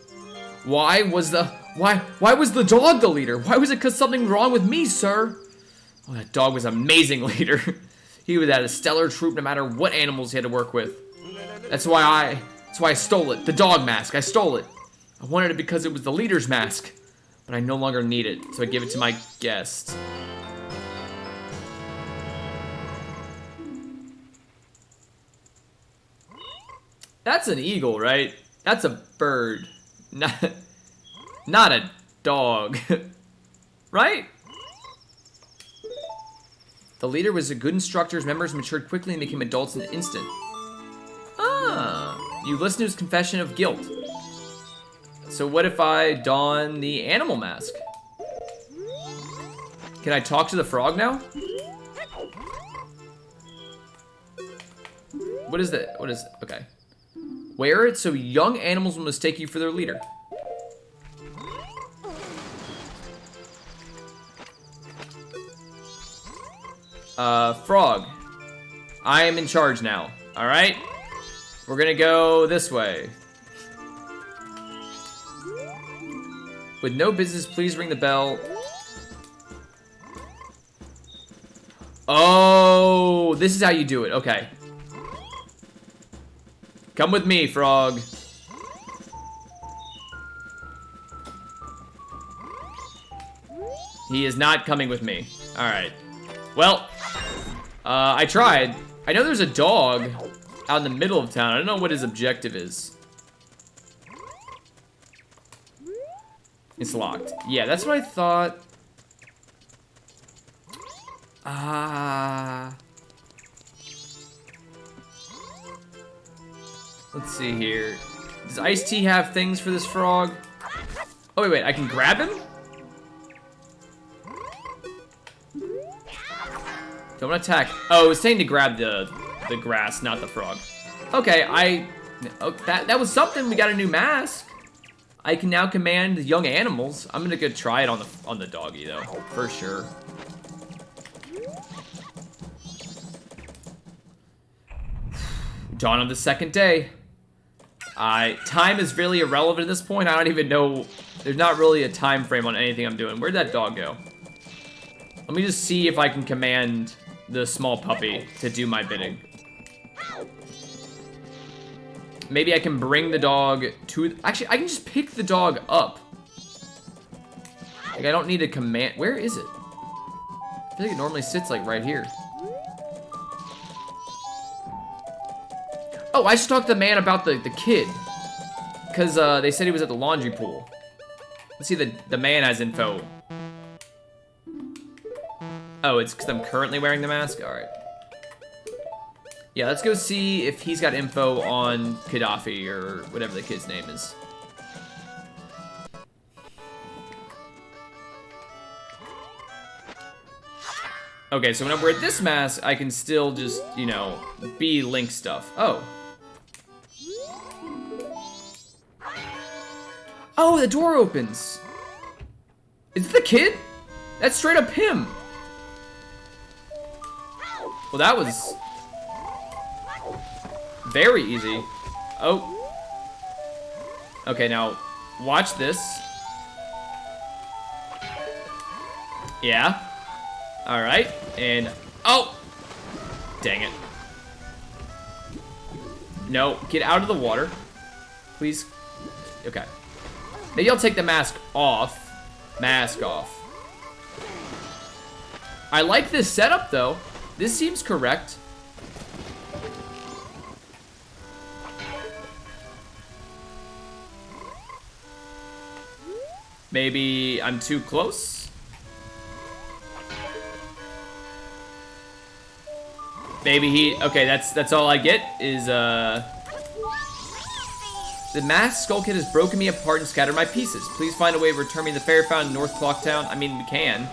Why was the dog the leader? Why was it because something wrong with me, sir? Oh, that dog was an amazing leader. He was at a stellar troop no matter what animals he had to work with. That's why I stole it. The dog mask, I stole it. I wanted it because it was the leader's mask, but I no longer need it, so I give it to my guest. That's an eagle, right? That's a bird. Not a dog. Right? The leader was a good instructor. His members matured quickly and became adults in an instant. Ah, you listened to his confession of guilt. So what if I don the animal mask? Can I talk to the frog now? What is that? What is it? Okay. Wear it so young animals will mistake you for their leader. Frog. I am in charge now. Alright? We're gonna go this way. With no business, please ring the bell. Oh, this is how you do it. Okay. Come with me, frog. He is not coming with me. Alright. Well, I tried. I know there's a dog out in the middle of town. I don't know what his objective is. It's locked. Yeah, that's what I thought. Let's see here. Does Iced Tea have things for this frog? Oh, wait, I can grab him? Don't attack. Oh, it's saying to grab the grass, not the frog. Okay, that was something. We got a new mask. I can now command young animals. I'm gonna go try it on the doggy though, for sure. Dawn of the second day. Time is really irrelevant at this point. I don't even know. There's not really a time frame on anything I'm doing. Where'd that dog go? Let me just see if I can command the small puppy to do my bidding. Maybe I can bring the dog to... Actually, I can just pick the dog up. Like, I don't need a command... Where is it? I feel like it normally sits, like, right here. Oh, I should talk to the man about the kid. Because they said he was at the laundry pool. Let's see, the man has info. Oh, it's because I'm currently wearing the mask? Alright. Yeah, let's go see if he's got info on Gaddafi or whatever the kid's name is. Okay, so when I wear this mask, I can still just, you know, be Link stuff. Oh. Oh, the door opens. Is it the kid? That's straight up him. Well, that was very easy. Oh. Okay, now watch this. Yeah. All right. And oh, dang it. No, get out of the water, please. Okay. Maybe I'll take the mask off. Mask off. I like this setup though. This seems correct. Maybe I'm too close? Maybe he... Okay, that's all I get is, The masked skull kid has broken me apart and scattered my pieces. Please find a way of returning the fair found in North Clocktown. I mean, we can.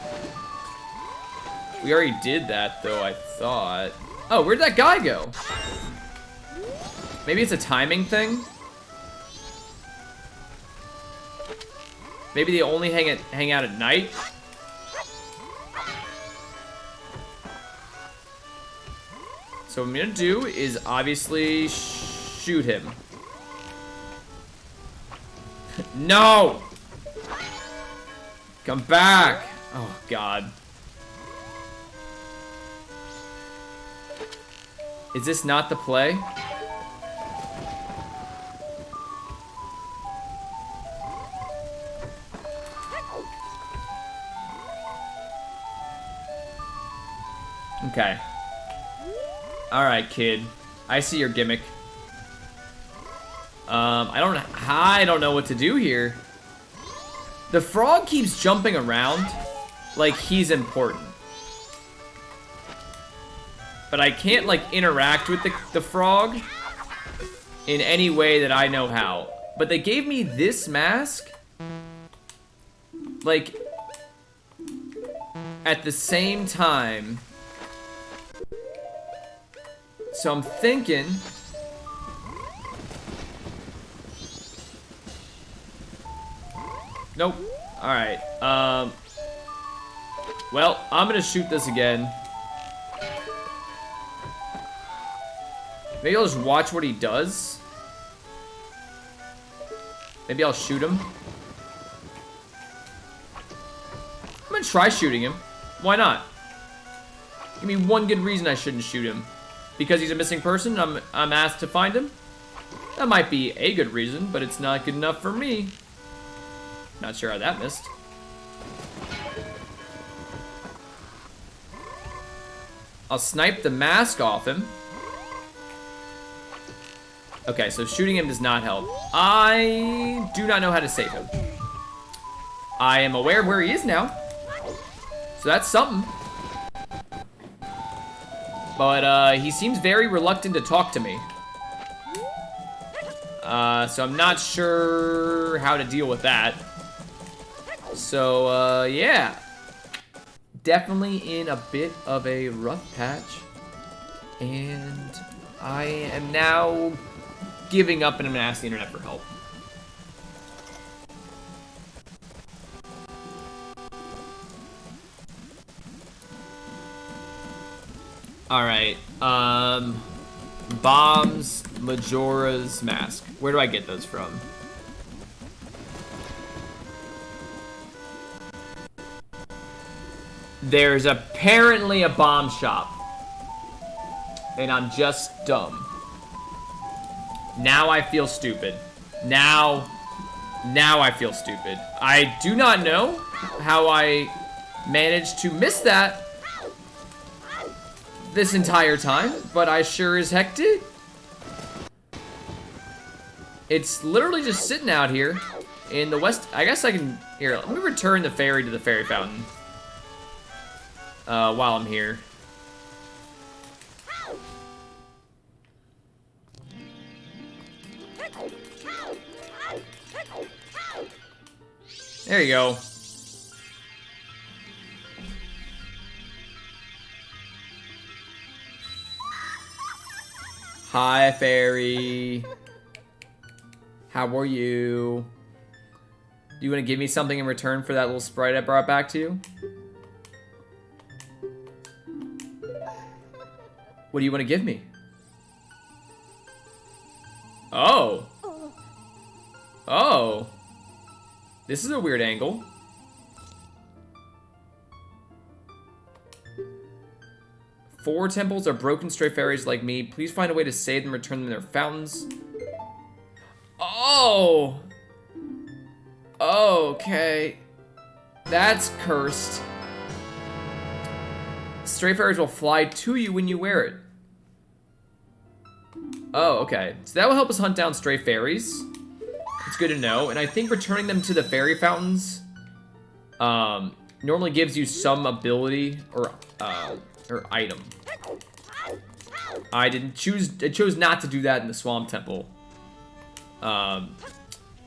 We already did that, though, I thought. Oh, where'd that guy go? Maybe it's a timing thing? Maybe they only hang out at night? So what I'm gonna do is obviously shoot him. No! Come back! Oh, God. Is this not the play? Okay. Alright, kid. I see your gimmick. I don't know what to do here. The frog keeps jumping around like he's important. But I can't, like, interact with the frog in any way that I know how. But they gave me this mask, like, at the same time. So I'm thinking... Nope. Alright. Well, I'm gonna shoot this again. Maybe I'll just watch what he does. Maybe I'll shoot him. I'm gonna try shooting him. Why not? Give me one good reason I shouldn't shoot him. Because he's a missing person, I'm asked to find him. That might be a good reason, but it's not good enough for me. Not sure how that missed. I'll snipe the mask off him. Okay, so shooting him does not help. I do not know how to save him. I am aware of where he is now. So that's something. But he seems very reluctant to talk to me. So I'm not sure how to deal with that. So, yeah. Definitely in a bit of a rough patch. And I am now giving up and I'm gonna ask the internet for help. Alright, bombs, Majora's Mask. Where do I get those from? There's apparently a bomb shop. And I'm just dumb. Now I feel stupid. Now I feel stupid. I do not know how I managed to miss that this entire time, but I sure as heck did. It's literally just sitting out here in the west. I guess I can, here, let me return the fairy to the fairy fountain while I'm here. There you go. Hi, fairy. How are you? Do you want to give me something in return for that little sprite I brought back to you? What do you want to give me? Oh. Oh. This is a weird angle. Four temples are broken stray fairies like me. Please find a way to save them, return them to their fountains. Oh! Okay. That's cursed. Stray fairies will fly to you when you wear it. Oh, okay. So that will help us hunt down stray fairies. It's good to know. And I think returning them to the fairy fountains normally gives you some ability or item. I chose not to do that in the Swamp Temple. But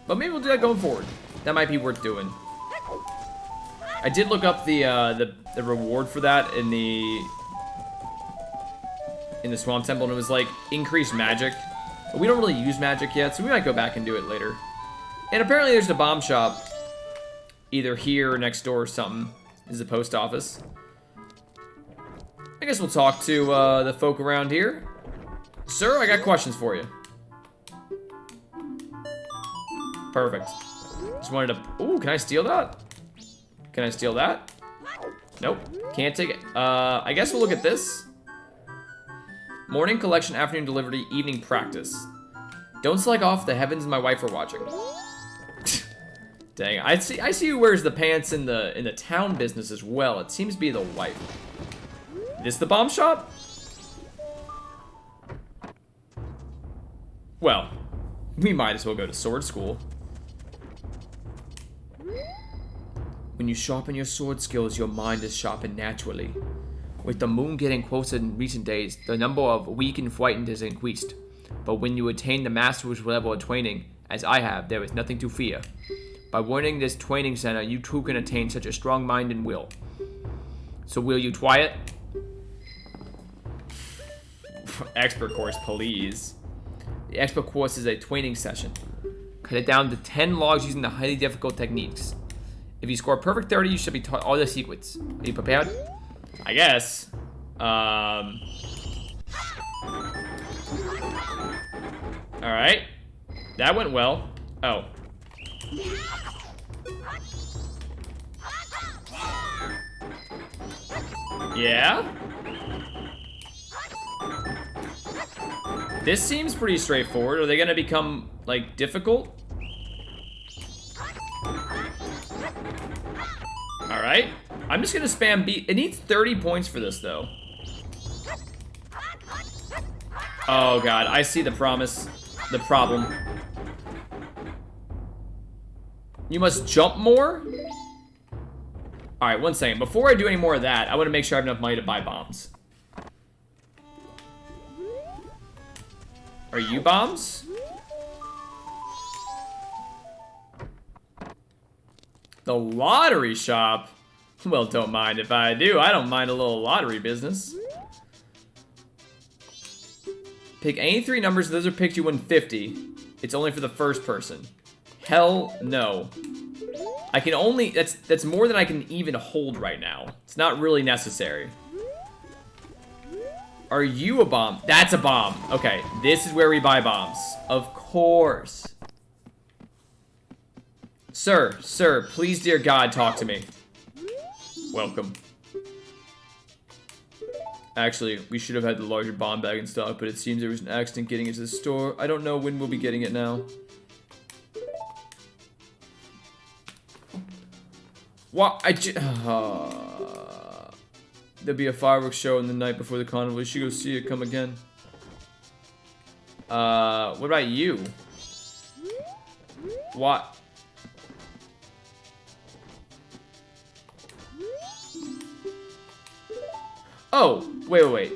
maybe we'll do that going forward. That might be worth doing. I did look up the reward for that in the Swamp Temple, and it was like increased magic. But we don't really use magic yet, so we might go back and do it later. And apparently there's a bomb shop either here or next door or something. This is a post office. I guess we'll talk to the folk around here. Sir, I got questions for you. Perfect. Just wanted to... Ooh, can I steal that? Can I steal that? Nope. Can't take it. I guess we'll look at this. Morning collection, afternoon delivery, evening practice. Don't slack off. The heavens and my wife are watching. Dang, I see who wears the pants in the town business as well. It seems to be the wife. This the bomb shop? Well, we might as well go to sword school. When you sharpen your sword skills, your mind is sharpened naturally. With the moon getting closer in recent days, the number of weak and frightened has increased. But when you attain the master's level of training, as I have, there is nothing to fear. By joining this training center, you too can attain such a strong mind and will. So will you try it? Expert course, please. The expert course is a training session. Cut it down to 10 logs using the highly difficult techniques. If you score a perfect 30, you should be taught all the secrets. Are you prepared? I guess. Alright. That went well. Oh. Yeah? This seems pretty straightforward. Are they gonna become, like, difficult? Alright. I'm just gonna spam B. It needs 30 points for this, though. Oh, God. I see the promise. The problem. You must jump more? Alright, one second. Before I do any more of that, I want to make sure I have enough money to buy bombs. Are you bombs? The lottery shop? Well, don't mind if I do. I don't mind a little lottery business. Pick any 3 numbers. Those are picked, you win 50. It's only for the first person. Hell no. I can only... That's more than I can even hold right now. It's not really necessary. Are you a bomb? That's a bomb. Okay, this is where we buy bombs. Of course. Sir, please, dear God, talk to me. Welcome. Actually, we should have had the larger bomb bag in stock, but it seems there was an accident getting it to the store. I don't know when we'll be getting it now. What? There'll be a fireworks show in the night before the carnival. You should go see it. Come again. What about you? What? Oh, wait.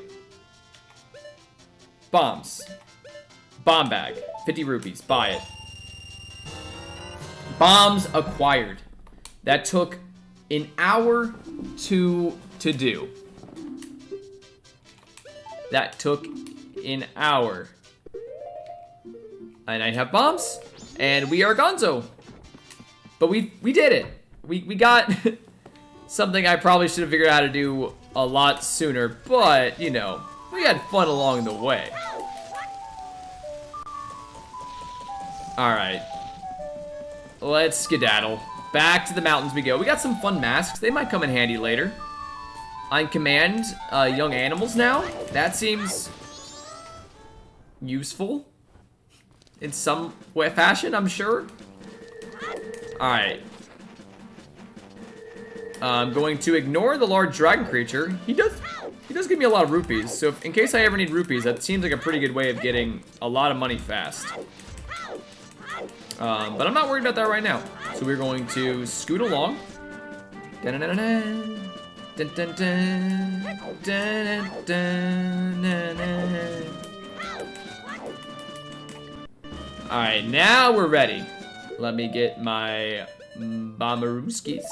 Bombs. Bomb bag. 50 rupees. Buy it. Bombs acquired. That took an hour to do. That took an hour. And I have bombs. And we are gonzo. But we did it. We got something I probably should have figured out how to do a lot sooner, but, you know, we had fun along the way. Alright. Let's skedaddle. Back to the mountains we go. We got some fun masks. They might come in handy later. I can command young animals now. That seems useful. In some way, fashion, I'm sure. Alright. I'm going to ignore the large dragon creature. He does give me a lot of rupees, so in case I ever need rupees, that seems like a pretty good way of getting a lot of money fast. But I'm not worried about that right now. So we're going to scoot along. Alright, now we're ready. Let me get my Bomberooskis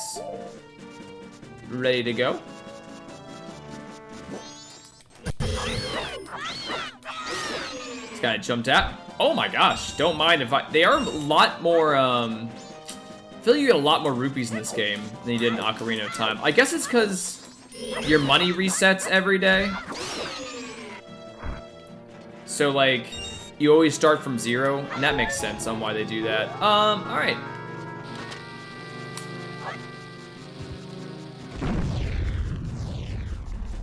ready to go. This guy jumped out. Oh my gosh, don't mind if they are a lot more, I feel like you get a lot more rupees in this game than you did in Ocarina of Time. I guess it's because your money resets every day. So like, you always start from 0, and that makes sense on why they do that. Alright.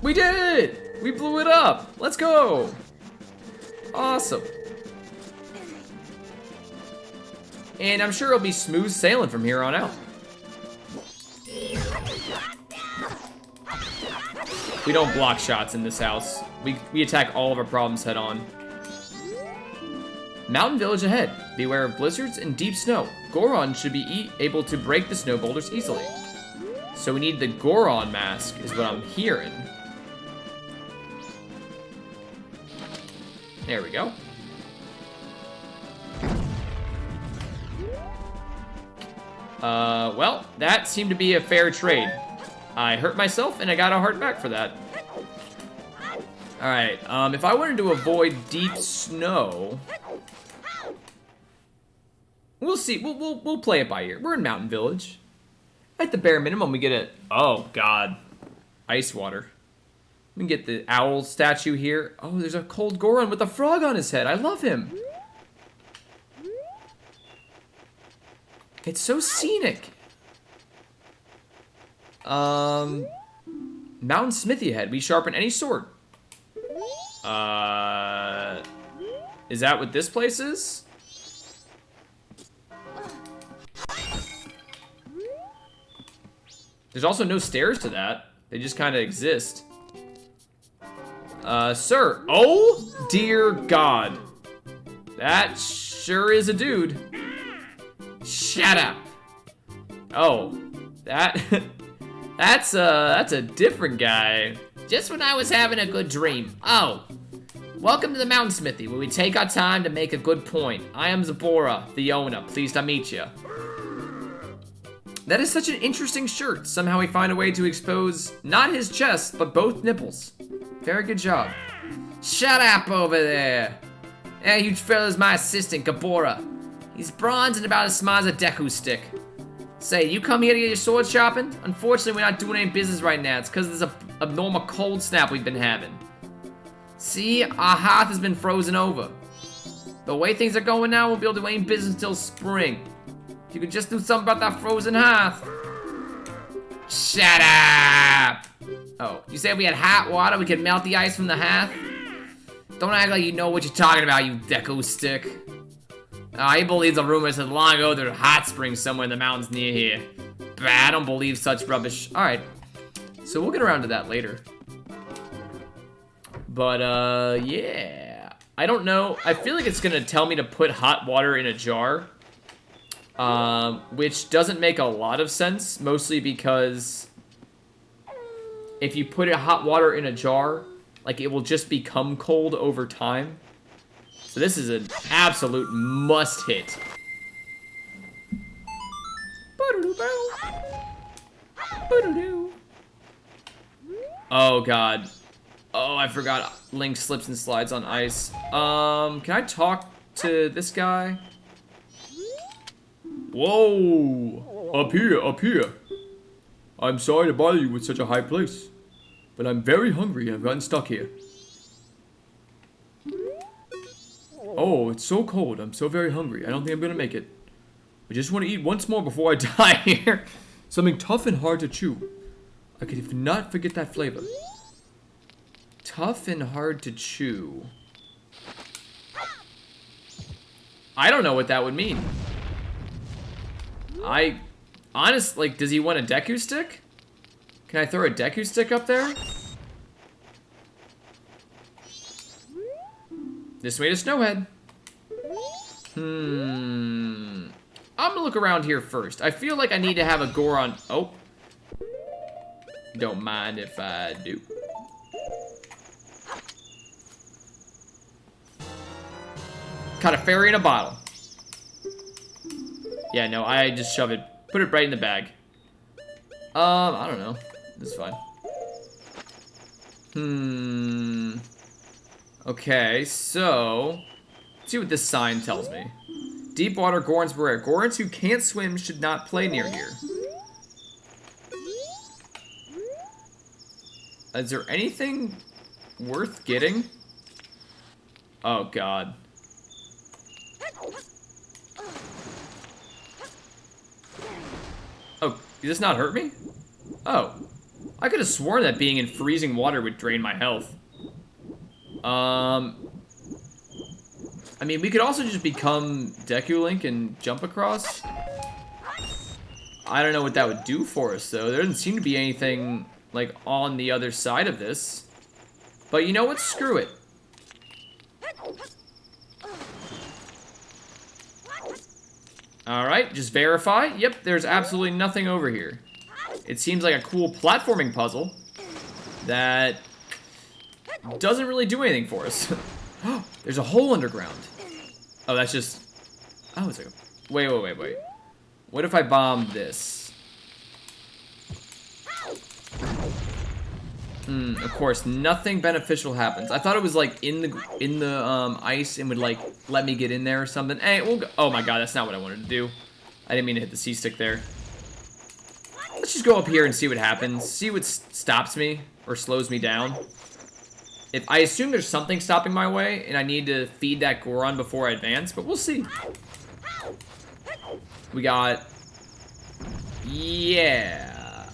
We did it! We blew it up! Let's go! Awesome. And I'm sure it'll be smooth sailing from here on out. We don't block shots in this house. We attack all of our problems head on. Mountain village ahead. Beware of blizzards and deep snow. Goron should be able to break the snow boulders easily. So we need the Goron mask, is what I'm hearing. There we go. Well, that seemed to be a fair trade. I hurt myself, and I got a heart back for that. Alright, if I wanted to avoid deep snow... We'll see. We'll play it by ear. We're in Mountain Village. At the bare minimum, we get a... Oh, God. Ice water. We can get the owl statue here. Oh, there's a cold Goron with a frog on his head. I love him. It's so scenic. Mountain Smithy ahead. We sharpen any sword. Is that what this place is? There's also no stairs to that. They just kind of exist. Sir. Oh, dear God. That sure is a dude. Shut up. Oh, that's a different guy. Just when I was having a good dream. Oh, welcome to the Mountain Smithy, where we take our time to make a good point. I am Zabora, the owner. Pleased to meet you. That is such an interesting shirt. Somehow we find a way to expose not his chest, but both nipples. Very good job. Shut up over there. That huge fella's my assistant, Gabora. He's bronze and about as smart as a Deku stick. Say, you come here to get your sword sharpened? Unfortunately, we're not doing any business right now. It's because there's a abnormal cold snap we've been having. See, our hearth has been frozen over. The way things are going now, we'll be able to do any business until spring. If you could just do something about that frozen hearth. Shut up! Oh, you said we had hot water, we could melt the ice from the hearth? Don't act like you know what you're talking about, you Deku stick. He believes the rumors that long ago there were hot springs somewhere in the mountains near here. But I don't believe such rubbish. Alright, so we'll get around to that later. But, yeah. I don't know. I feel like it's gonna tell me to put hot water in a jar. Which doesn't make a lot of sense, mostly because if you put hot water in a jar, like, it will just become cold over time. So this is an absolute must hit. Oh, God. Oh, I forgot Link slips and slides on ice. Can I talk to this guy? Whoa! Up here, up here. I'm sorry to bother you with such a high place, but I'm very hungry and I've gotten stuck here. Oh, it's so cold. I'm so very hungry. I don't think I'm gonna make it. I just want to eat once more before I die here. Something tough and hard to chew. I could not forget that flavor. Tough and hard to chew. I don't know what that would mean. Honestly, like, does he want a Deku stick? Can I throw a Deku stick up there? This way to Snowhead. I'm gonna look around here first. I feel like I need to have a Goron. Oh. Don't mind if I do. Caught a fairy in a bottle. Yeah, no, I just shove it. Put it right in the bag. I don't know. This is fine. Okay, so... let's see what this sign tells me. Deep water, Gorons beware. Gorons who can't swim should not play near here. Is there anything worth getting? Oh, God. Oh, did this not hurt me? Oh. I could have sworn that being in freezing water would drain my health. I mean, we could also just become Deku Link and jump across. I don't know what that would do for us, though. There doesn't seem to be anything, like, on the other side of this. But you know what? Screw it. Alright, just verify. Yep, there's absolutely nothing over here. It seems like a cool platforming puzzle that doesn't really do anything for us. There's a hole underground. Oh, that's just... Oh, it's like... Wait. What if I bomb this? Of course, nothing beneficial happens. I thought it was like in the ice and would like let me get in there or something. Hey, we'll go. Oh my god, that's not what I wanted to do. I didn't mean to hit the C stick there. Let's just go up here and see what happens. See what stops me or slows me down. If I assume there's something stopping my way and I need to feed that Goron before I advance, but we'll see. We got... Yeah.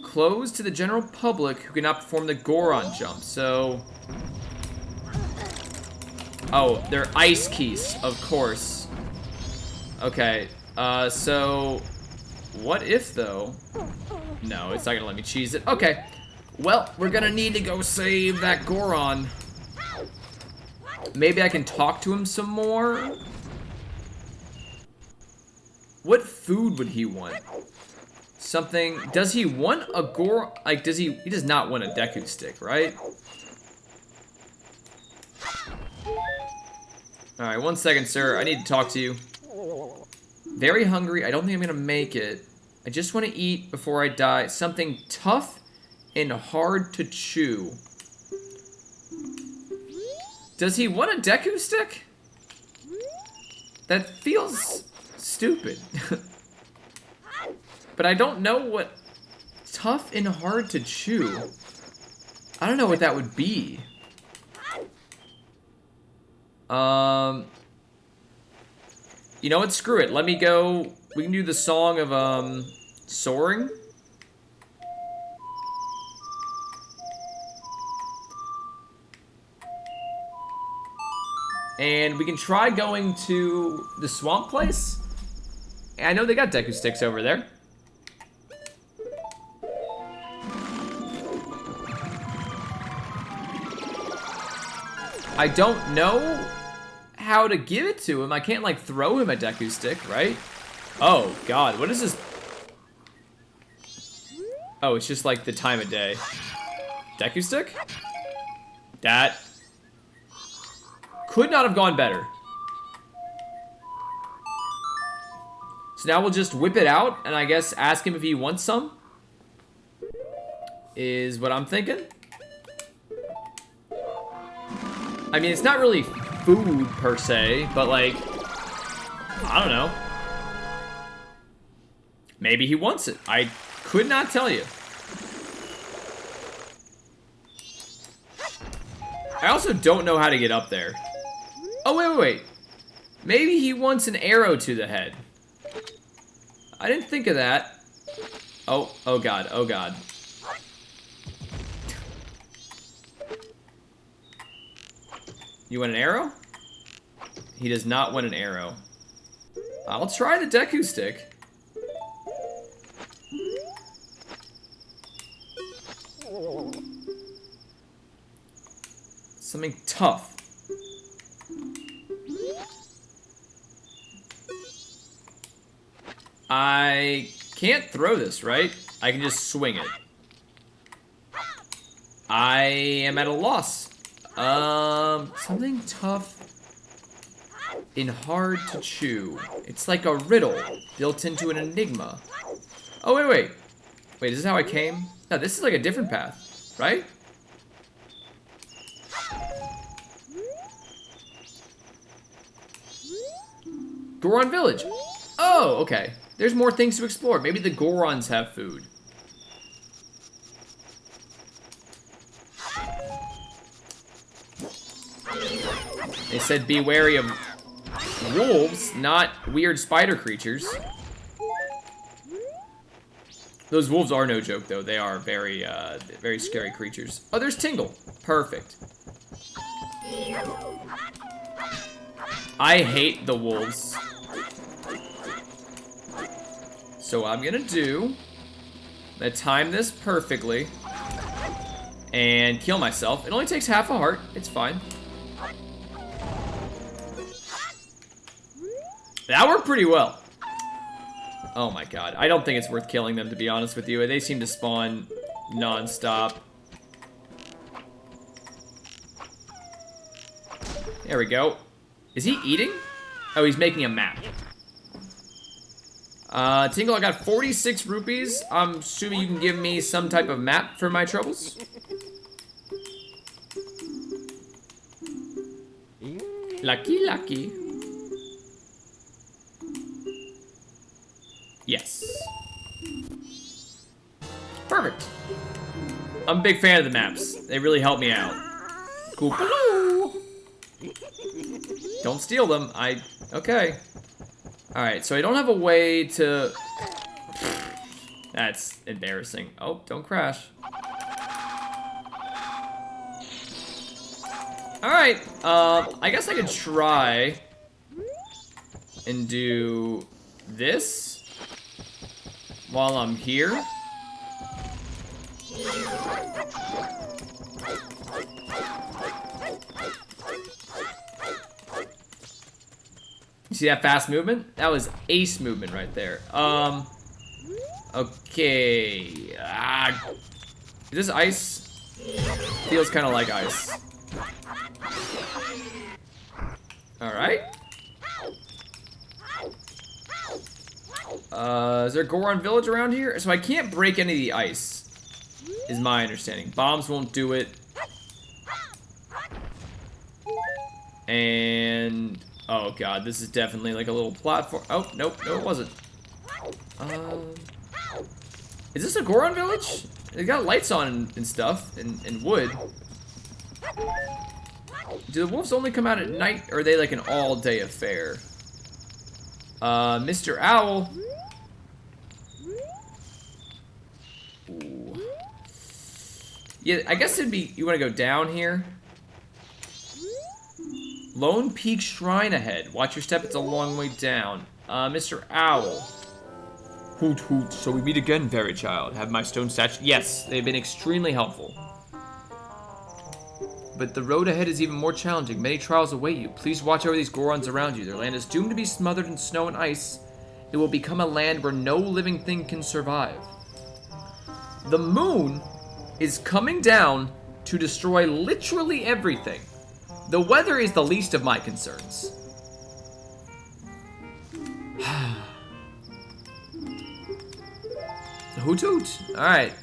Closed to the general public who cannot perform the Goron jump. So... Oh, they're ice keys, of course. Okay. So... What if, though? No, it's not gonna let me cheese it. Okay. Well, we're gonna need to go save that Goron. Maybe I can talk to him some more? What food would he want? Something... Does he want a Goron... Like, does he... He does not want a Deku stick, right? Alright, 1 second, sir. I need to talk to you. Very hungry. I don't think I'm gonna make it. I just want to eat before I die. Something tough and hard to chew. Does he want a Deku stick? That feels stupid. But I don't know what tough and hard to chew. I don't know what that would be. You know what? Screw it. Let me go. We can do the song of, soaring. And we can try going to the swamp place. I know they got Deku sticks over there. I don't know how to give it to him. I can't, like, throw him a Deku stick, right? Oh, God. What is this? Oh, it's just, like, the time of day. Deku stick? That could not have gone better. So now we'll just whip it out and I guess ask him if he wants some. Is what I'm thinking. I mean, it's not really food per se, but like, I don't know. Maybe he wants it. I could not tell you. I also don't know how to get up there. Oh, wait. Maybe he wants an arrow to the head. I didn't think of that. Oh God. You want an arrow? He does not want an arrow. I'll try the Deku stick. Something tough. I can't throw this, right? I can just swing it. I am at a loss. Something tough and hard to chew. It's like a riddle built into an enigma. Oh, wait. Wait, is this how I came? No, this is like a different path, right? Goron Village. Oh, okay. There's more things to explore. Maybe the Gorons have food. They said be wary of wolves, not weird spider creatures. Those wolves are no joke, though. They are very, very scary creatures. Oh, there's Tingle. Perfect. I hate the wolves. So what I'm gonna do, I'm gonna time this perfectly and kill myself. It only takes half a heart. It's fine. That worked pretty well. Oh my god. I don't think it's worth killing them, to be honest with you. They seem to spawn non-stop. There we go. Is he eating? Oh, he's making a map. Tingle, I got 46 rupees. I'm assuming you can give me some type of map for my troubles. Lucky, lucky. Yes. Perfect. I'm a big fan of the maps. They really help me out. Cool. Don't steal them. Okay. Alright, so I don't have a way to... That's embarrassing. Oh, don't crash. Alright, I guess I could try and do this while I'm here. You see that fast movement? That was ace movement right there. Okay. Is this ice? Feels kind of like ice. Alright. Is there a Goron village around here? So I can't break any of the ice, is my understanding. Bombs won't do it. And... oh god, this is definitely like a little platform. Oh, nope, no it wasn't. Is this a Goron village? They got lights on and stuff, and wood. Do the wolves only come out at night, or are they like an all-day affair? Mr. Owl. Ooh. Yeah, I guess it'd be, you want to go down here? Lone Peak Shrine ahead. Watch your step, it's a long way down. Mr. Owl. Hoot hoot, so we meet again, fairy child. Have my stone statue? Yes, they've been extremely helpful. But the road ahead is even more challenging. Many trials await you. Please watch over these Gorons around you. Their land is doomed to be smothered in snow and ice. It will become a land where no living thing can survive. The moon is coming down to destroy literally everything. The weather is the least of my concerns. Hoot hoot. Alright.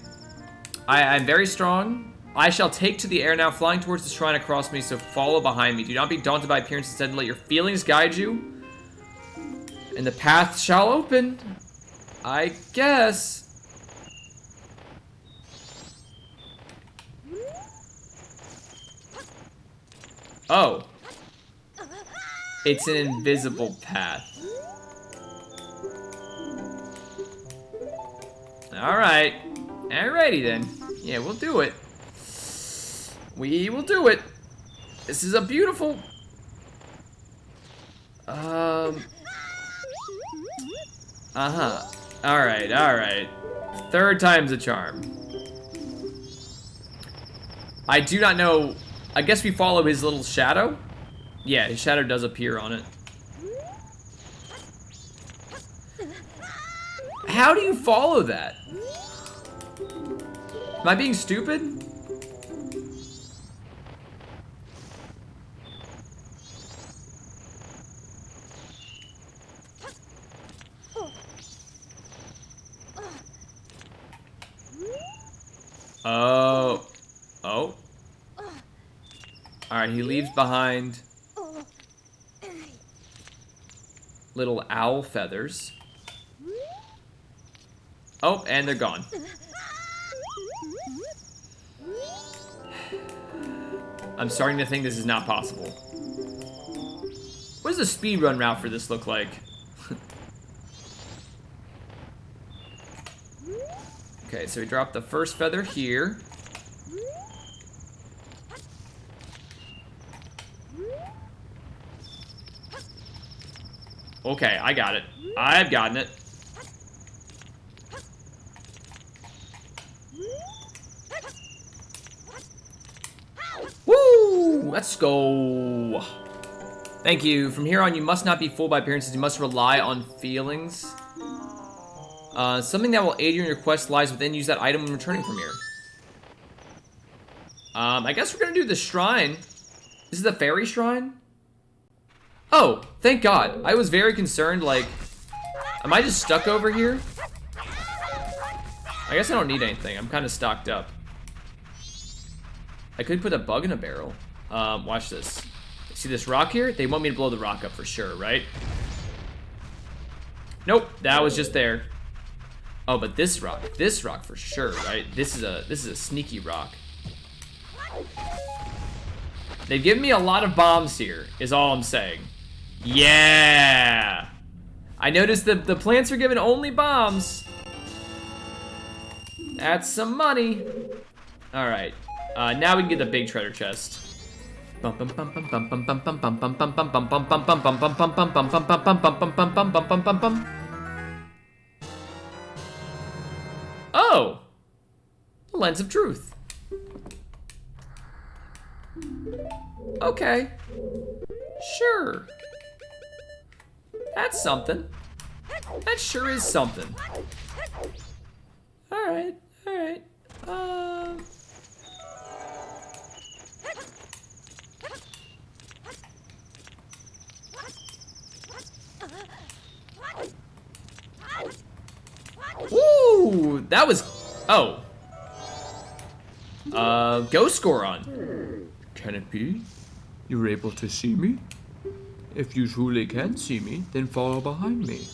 I'm very strong. I shall take to the air now, flying towards the shrine across me, so follow behind me. Do not be daunted by appearance, instead let your feelings guide you. And the path shall open. I guess. Oh. It's an invisible path. Alright. Alrighty then. Yeah, we'll do it. We will do it. This is a beautiful... Alright, alright. Third time's a charm. I do not know... I guess we follow his little shadow? Yeah, his shadow does appear on it. How do you follow that? Am I being stupid? Oh. Oh. Alright, he leaves behind little owl feathers. Oh, and they're gone. I'm starting to think this is not possible. What does the speedrun route for this look like? Okay, so we dropped the first feather here. Okay, I got it. I've gotten it. Woo! Let's go. Thank you. From here on, you must not be fooled by appearances. You must rely on feelings. Something that will aid you in your quest lies within. Use that item when returning from here. I guess we're gonna do the shrine. This is the fairy shrine? Oh, thank God. I was very concerned, like, am I just stuck over here? I guess I don't need anything. I'm kind of stocked up. I could put a bug in a barrel. Watch this. See this rock here? They want me to blow the rock up for sure, right? Nope, that was just there. Oh, but this rock for sure, right? This is a sneaky rock. They've given me a lot of bombs here, is all I'm saying. Yeah! I noticed that the plants are given only bombs. That's some money. Alright, now we can get the big treasure chest. Oh! The lens of truth. Okay. Sure. That's something. That sure is something. Alright, alright. Woo! That was... Oh. Ghost Goron. Can it be? You're able to see me? If you truly can see me, then follow behind me.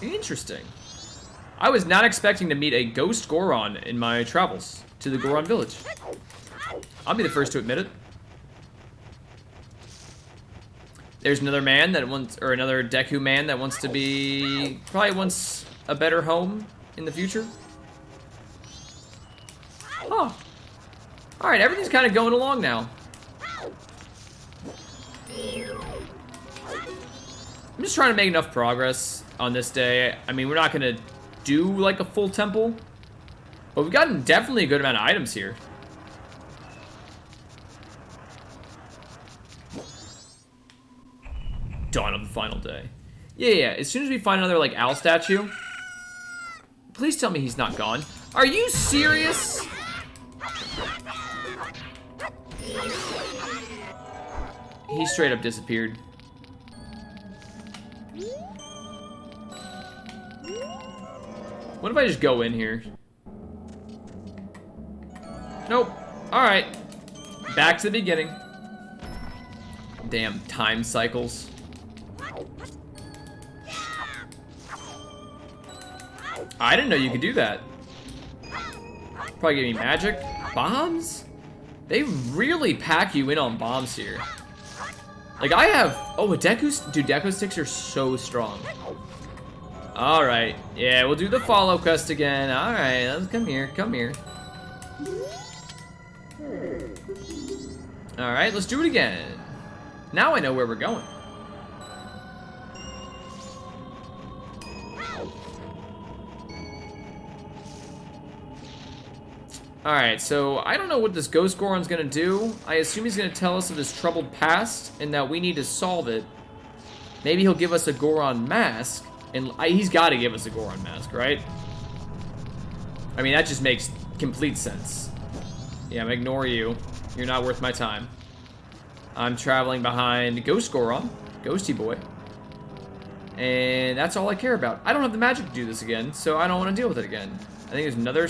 Interesting. I was not expecting to meet a Ghost Goron in my travels to the Goron village. I'll be the first to admit it. There's another man that wants, or another Deku man that wants to be, probably wants a better home in the future. Huh. Alright, everything's kind of going along now. I'm just trying to make enough progress on this day. I mean, we're not gonna do like a full temple, but we've gotten definitely a good amount of items here. Dawn of the final day. Yeah, as soon as we find another like owl statue, please tell me he's not gone. Are you serious? He straight up disappeared. What if I just go in here? Nope. Alright. Back to the beginning. Damn time cycles. I didn't know you could do that. Probably give me magic. Bombs? They really pack you in on bombs here. Like I have, oh, a Deku sticks are so strong. All right, yeah, we'll do the follow quest again. All right, let's come here, come here. All right, let's do it again. Now I know where we're going. Alright, so I don't know what this Ghost Goron's gonna do. I assume he's gonna tell us of his troubled past and that we need to solve it. Maybe he'll give us a Goron mask. And he's gotta give us a Goron mask, right? I mean, that just makes complete sense. Yeah, I'm ignore you. You're not worth my time. I'm traveling behind Ghost Goron, Ghosty Boy. And that's all I care about. I don't have the magic to do this again, so I don't want to deal with it again. I think there's another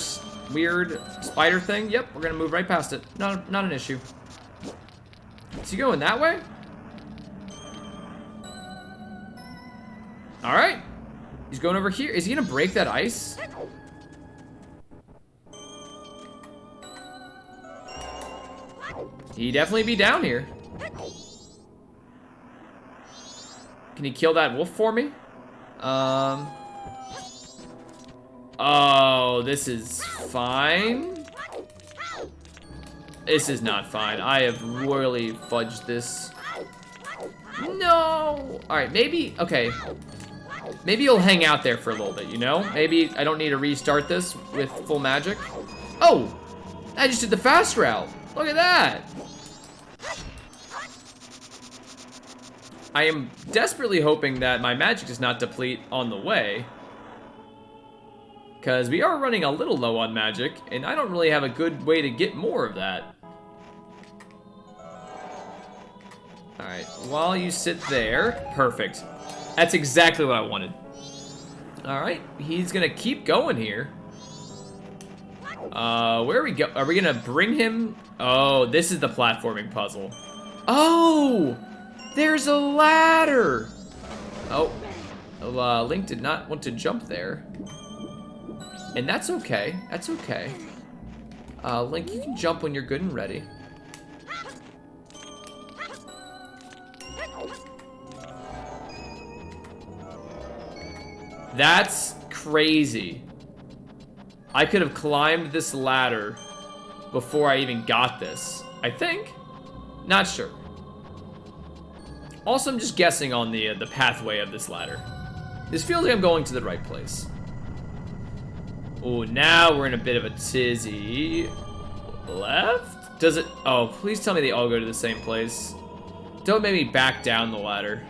weird spider thing. Yep, we're gonna move right past it. Not an issue. Is he going that way? All right. He's going over here. Is he gonna break that ice? He'd definitely be down here. Can he kill that wolf for me? Oh, this is fine. This is not fine. I have royally fudged this. No! Alright, maybe, okay. Maybe you'll hang out there for a little bit, you know? Maybe I don't need to restart this with full magic. Oh! I just did the fast route. Look at that! I am desperately hoping that my magic does not deplete on the way. Because we are running a little low on magic, and I don't really have a good way to get more of that. Alright, while you sit there, perfect. That's exactly what I wanted. Alright, he's gonna keep going here. Where are we go? Are we gonna bring him? Oh, this is the platforming puzzle. Oh! There's a ladder! Oh, Link did not want to jump there. And that's okay, that's okay. Link, you can jump when you're good and ready. That's crazy. I could have climbed this ladder before I even got this, I think. Not sure. Also, I'm just guessing on the pathway of this ladder. This feels like I'm going to the right place. Oh, now we're in a bit of a tizzy. Left? Does it? Oh, please tell me they all go to the same place. Don't make me back down the ladder.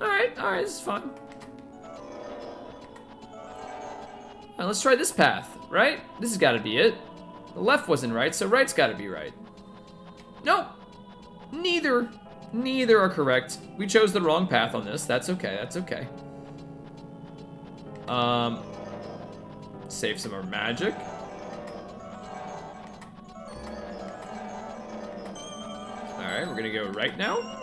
Alright, this is fine. Alright, let's try this path, right? This has got to be it. The left wasn't right, so right's got to be right. Nope. Neither are correct. We chose the wrong path on this. That's okay, that's okay. Save some more magic. Alright, we're gonna go right now.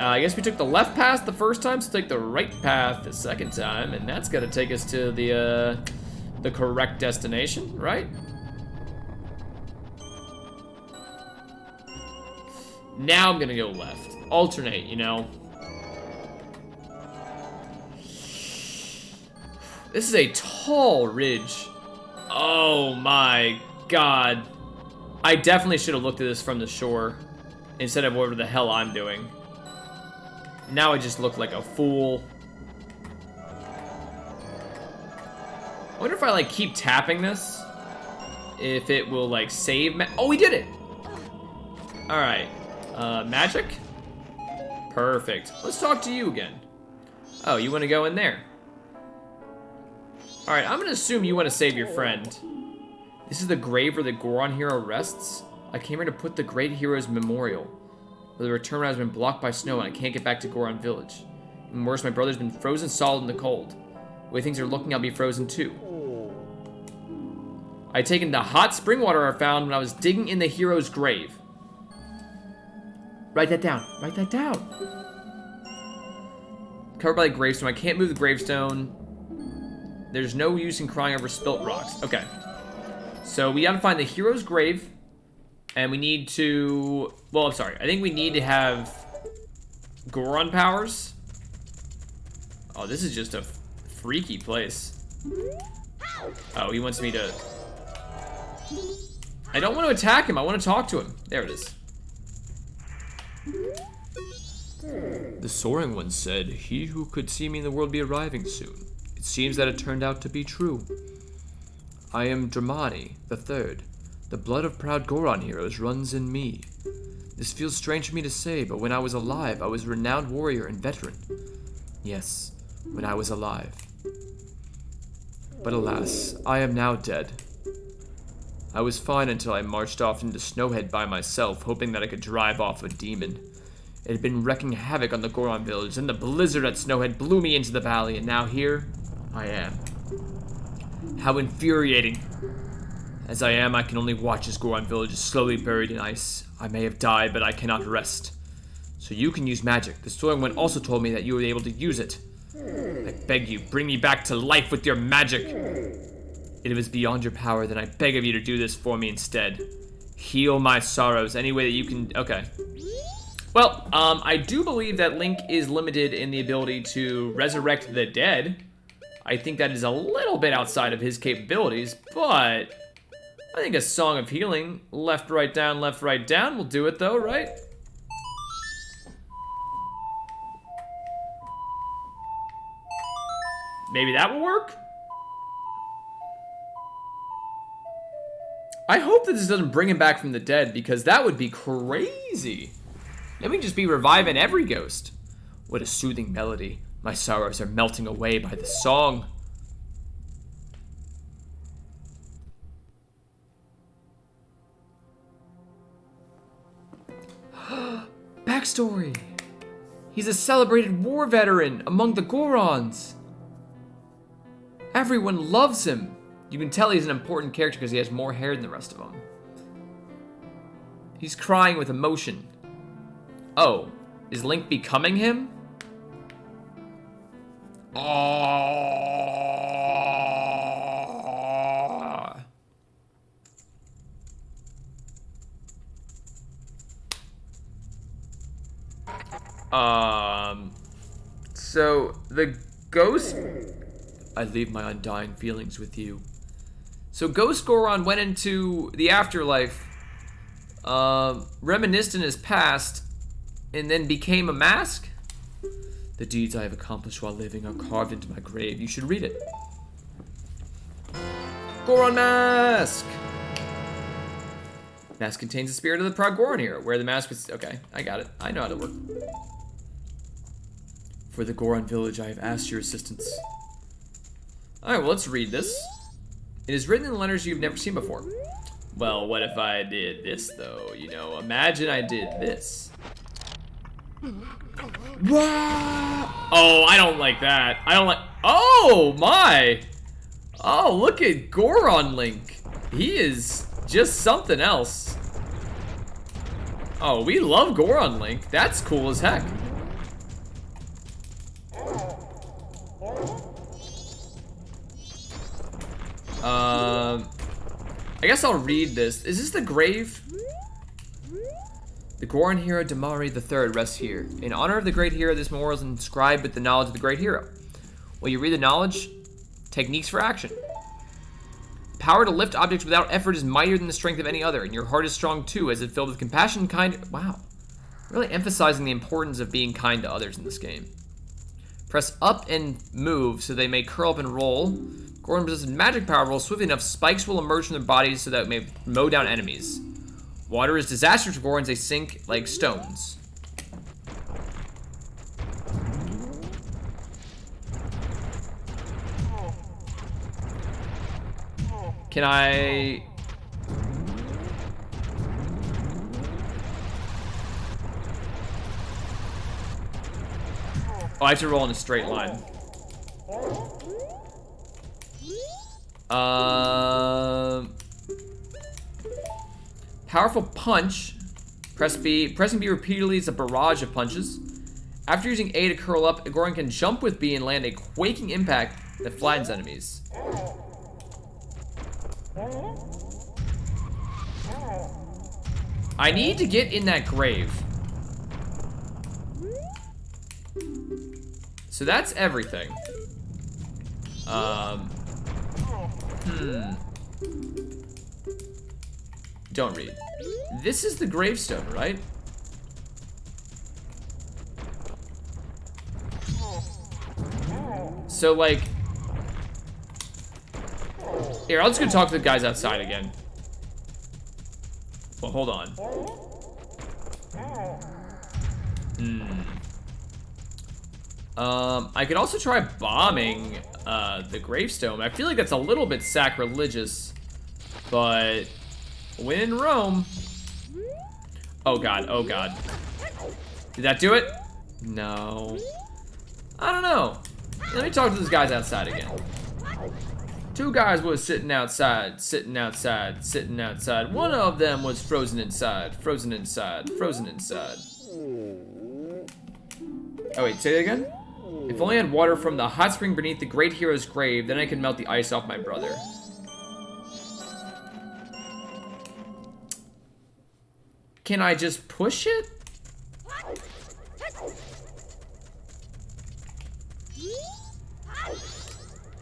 I guess we took the left path the first time, so take the right path the second time, and that's gonna take us to the correct destination, right? Now I'm gonna go left. Alternate, you know. This is a tall ridge. Oh my god. I definitely should have looked at this from the shore instead of whatever the hell I'm doing. Now I just look like a fool. I wonder if I like keep tapping this, if it will like save oh, we did it! Alright, magic? Perfect. Let's talk to you again. Oh, you wanna go in there? Alright, I'm gonna assume you wanna save your friend. This is the grave where the Goron hero rests. I came here to put the great hero's memorial. But the return route has been blocked by snow and I can't get back to Goron village. And worse, my brother's been frozen solid in the cold. The way things are looking, I'll be frozen too. I had taken the hot spring water I found when I was digging in the hero's grave. Write that down. Write that down. Covered by the gravestone. I can't move the gravestone. There's no use in crying over spilt rocks. Okay. So we gotta find the hero's grave. And we need to... Well, I'm sorry. I think we need to have Goron powers. Oh, this is just a freaky place. Oh, he wants me to... I don't want to attack him. I want to talk to him. There it is. The soaring one said, "He who could see me in the world be arriving soon." It seems that it turned out to be true. I am Dramani, the third. The blood of proud Goron heroes runs in me. This feels strange for me to say, but when I was alive, I was a renowned warrior and veteran. Yes, when I was alive. But alas, I am now dead. I was fine until I marched off into Snowhead by myself, hoping that I could drive off a demon. It had been wreaking havoc on the Goron village, and the blizzard at Snowhead blew me into the valley, and now here I am. How infuriating. As I am, I can only watch as Goron village is slowly buried in ice. I may have died, but I cannot rest. So you can use magic. The Soaring One also told me that you were able to use it. I beg you, bring me back to life with your magic. If it is beyond your power, then I beg of you to do this for me instead. Heal my sorrows any way that you can... Okay. Well, I do believe that Link is limited in the ability to resurrect the dead. I think that is a little bit outside of his capabilities, but I think a Song of Healing, left, right, down, will do it though, right? Maybe that will work? I hope that this doesn't bring him back from the dead, because that would be crazy. Let me just be reviving every ghost. What a soothing melody. My sorrows are melting away by the song. Backstory. He's a celebrated war veteran among the Gorons. Everyone loves him. You can tell he's an important character because he has more hair than the rest of them. He's crying with emotion. Oh, is Link becoming him? So the ghost... I leave my undying feelings with you. So Ghost Goron went into the afterlife, reminisced in his past, and then became a mask? The deeds I have accomplished while living are carved into my grave. You should read it. Goron Mask! Mask contains the spirit of the proud Goron era, where the mask was... Okay, I got it. I know how to work. For the Goron village, I have asked your assistance. Alright, well, let's read this. It is written in letters you've never seen before. Well, what if I did this, though? You know, imagine I did this. Wow! Oh, I don't like that. I don't like... Oh, my! Oh, look at Goron Link. He is just something else. Oh, we love Goron Link. That's cool as heck. I guess I'll read this. Is this the grave? The Goron hero Damari III rests here. In honor of the great hero, this memorial is inscribed with the knowledge of the great hero. Will you read the knowledge? Techniques for action. Power to lift objects without effort is mightier than the strength of any other, and your heart is strong too, as it filled with compassion and kind... Wow. Really emphasizing the importance of being kind to others in this game. Press up and move so they may curl up and roll. Goron possesses magic power. Roll swiftly enough, spikes will emerge from their bodies so that it may mow down enemies. Water is disastrous for Gorons. They sink like stones. Can I... Oh, I have to roll in a straight line. Powerful punch. Press B. Pressing B repeatedly is a barrage of punches. After using A to curl up, Goron can jump with B and land a quaking impact that flattens enemies. I need to get in that grave. So that's everything. Don't read. This is the gravestone, right? So, like... Here, I'll just go talk to the guys outside again. Well, hold on. I could also try bombing the gravestone. I feel like that's a little bit sacrilegious, but when in Rome. Oh god, oh god. Did that do it? No. I don't know. Let me talk to those guys outside again. Two guys were sitting outside, sitting outside, sitting outside. One of them was frozen inside, frozen inside, frozen inside. Oh wait, say that again? If only I had water from the hot spring beneath the great hero's grave, then I could melt the ice off my brother. Can I just push it?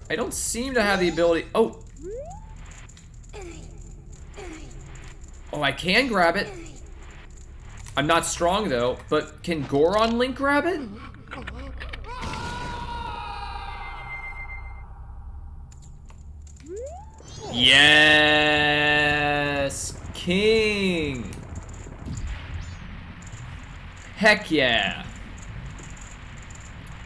I don't seem to have the ability. Oh. Oh, I can grab it. I'm not strong though, but can Goron Link grab it? Yes, King. Heck yeah.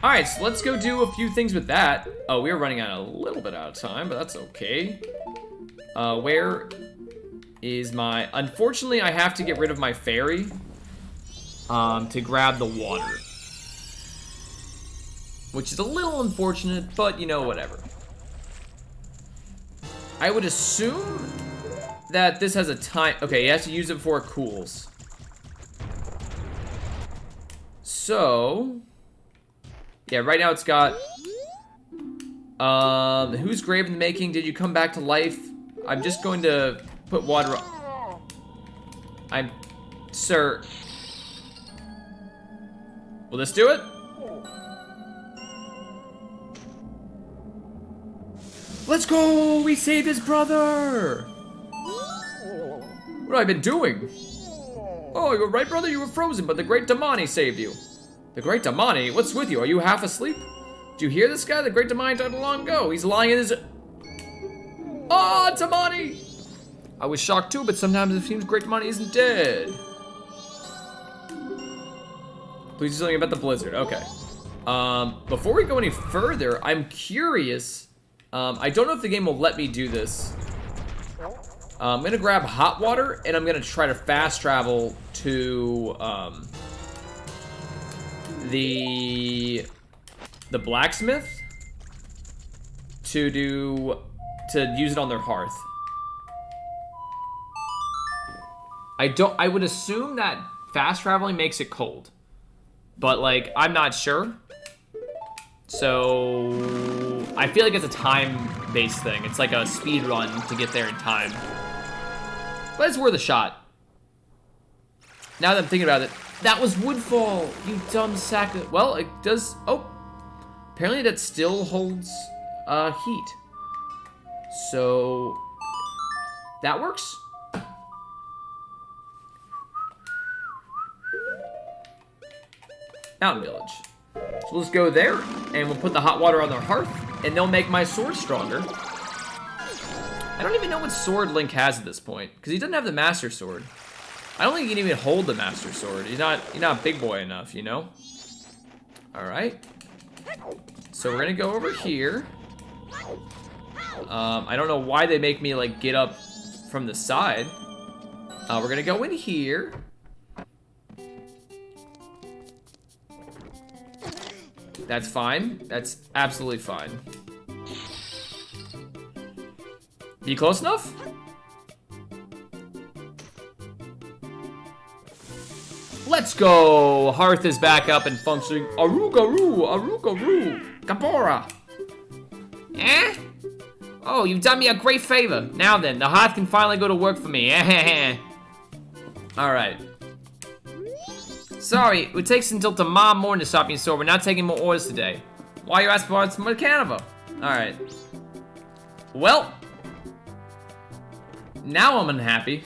All right, so let's go do a few things with that. Oh, we are running out a little bit out of time, but that's okay. Where is my... Unfortunately, I have to get rid of my fairy to grab the water. Which is a little unfortunate, but you know, whatever. I would assume that this has a time... Okay, you have to use it before it cools. So... Yeah, right now it's got... who's grave in the making? Did you come back to life? I'm just going to put water... Sir... Will this do it? Let's go! We saved his brother! What have I been doing? Oh, you were right, brother? You were frozen, but the great Damani saved you. The great Damani? What's with you? Are you half asleep? Do you hear this guy? The great Damani died long ago. He's lying in his... Oh, Damani! I was shocked too, but sometimes it seems great Damani isn't dead. Please do something about the blizzard. Okay. Before we go any further, I'm curious... I don't know if the game will let me do this. I'm gonna grab hot water and I'm gonna try to fast travel to the blacksmith to use it on their hearth. I would assume that fast traveling makes it cold, but like I'm not sure. So I feel like it's a time-based thing. It's like a speed run to get there in time. But it's worth a shot. Now that I'm thinking about it, that was Woodfall, you dumb sack of... Well, it does... Oh, apparently that still holds heat. So that works. Mountain Village. So let's go there, and we'll put the hot water on their hearth, and they'll make my sword stronger. I don't even know what sword Link has at this point, because he doesn't have the Master Sword. I don't think he can even hold the Master Sword. He's not big boy enough, you know? Alright. So we're gonna go over here. I don't know why they make me, like, get up from the side. We're gonna go in here. That's fine. That's absolutely fine. Be close enough? Let's go! Hearth is back up and functioning. Arugaroo, Arugaroo, Gabora. Eh? Oh, you've done me a great favor. Now then, the hearth can finally go to work for me. Alright. Sorry, it takes until tomorrow morning to stop your store. We're not taking more orders today. Why are you asking for some Canova? Alright. Well. Now I'm unhappy.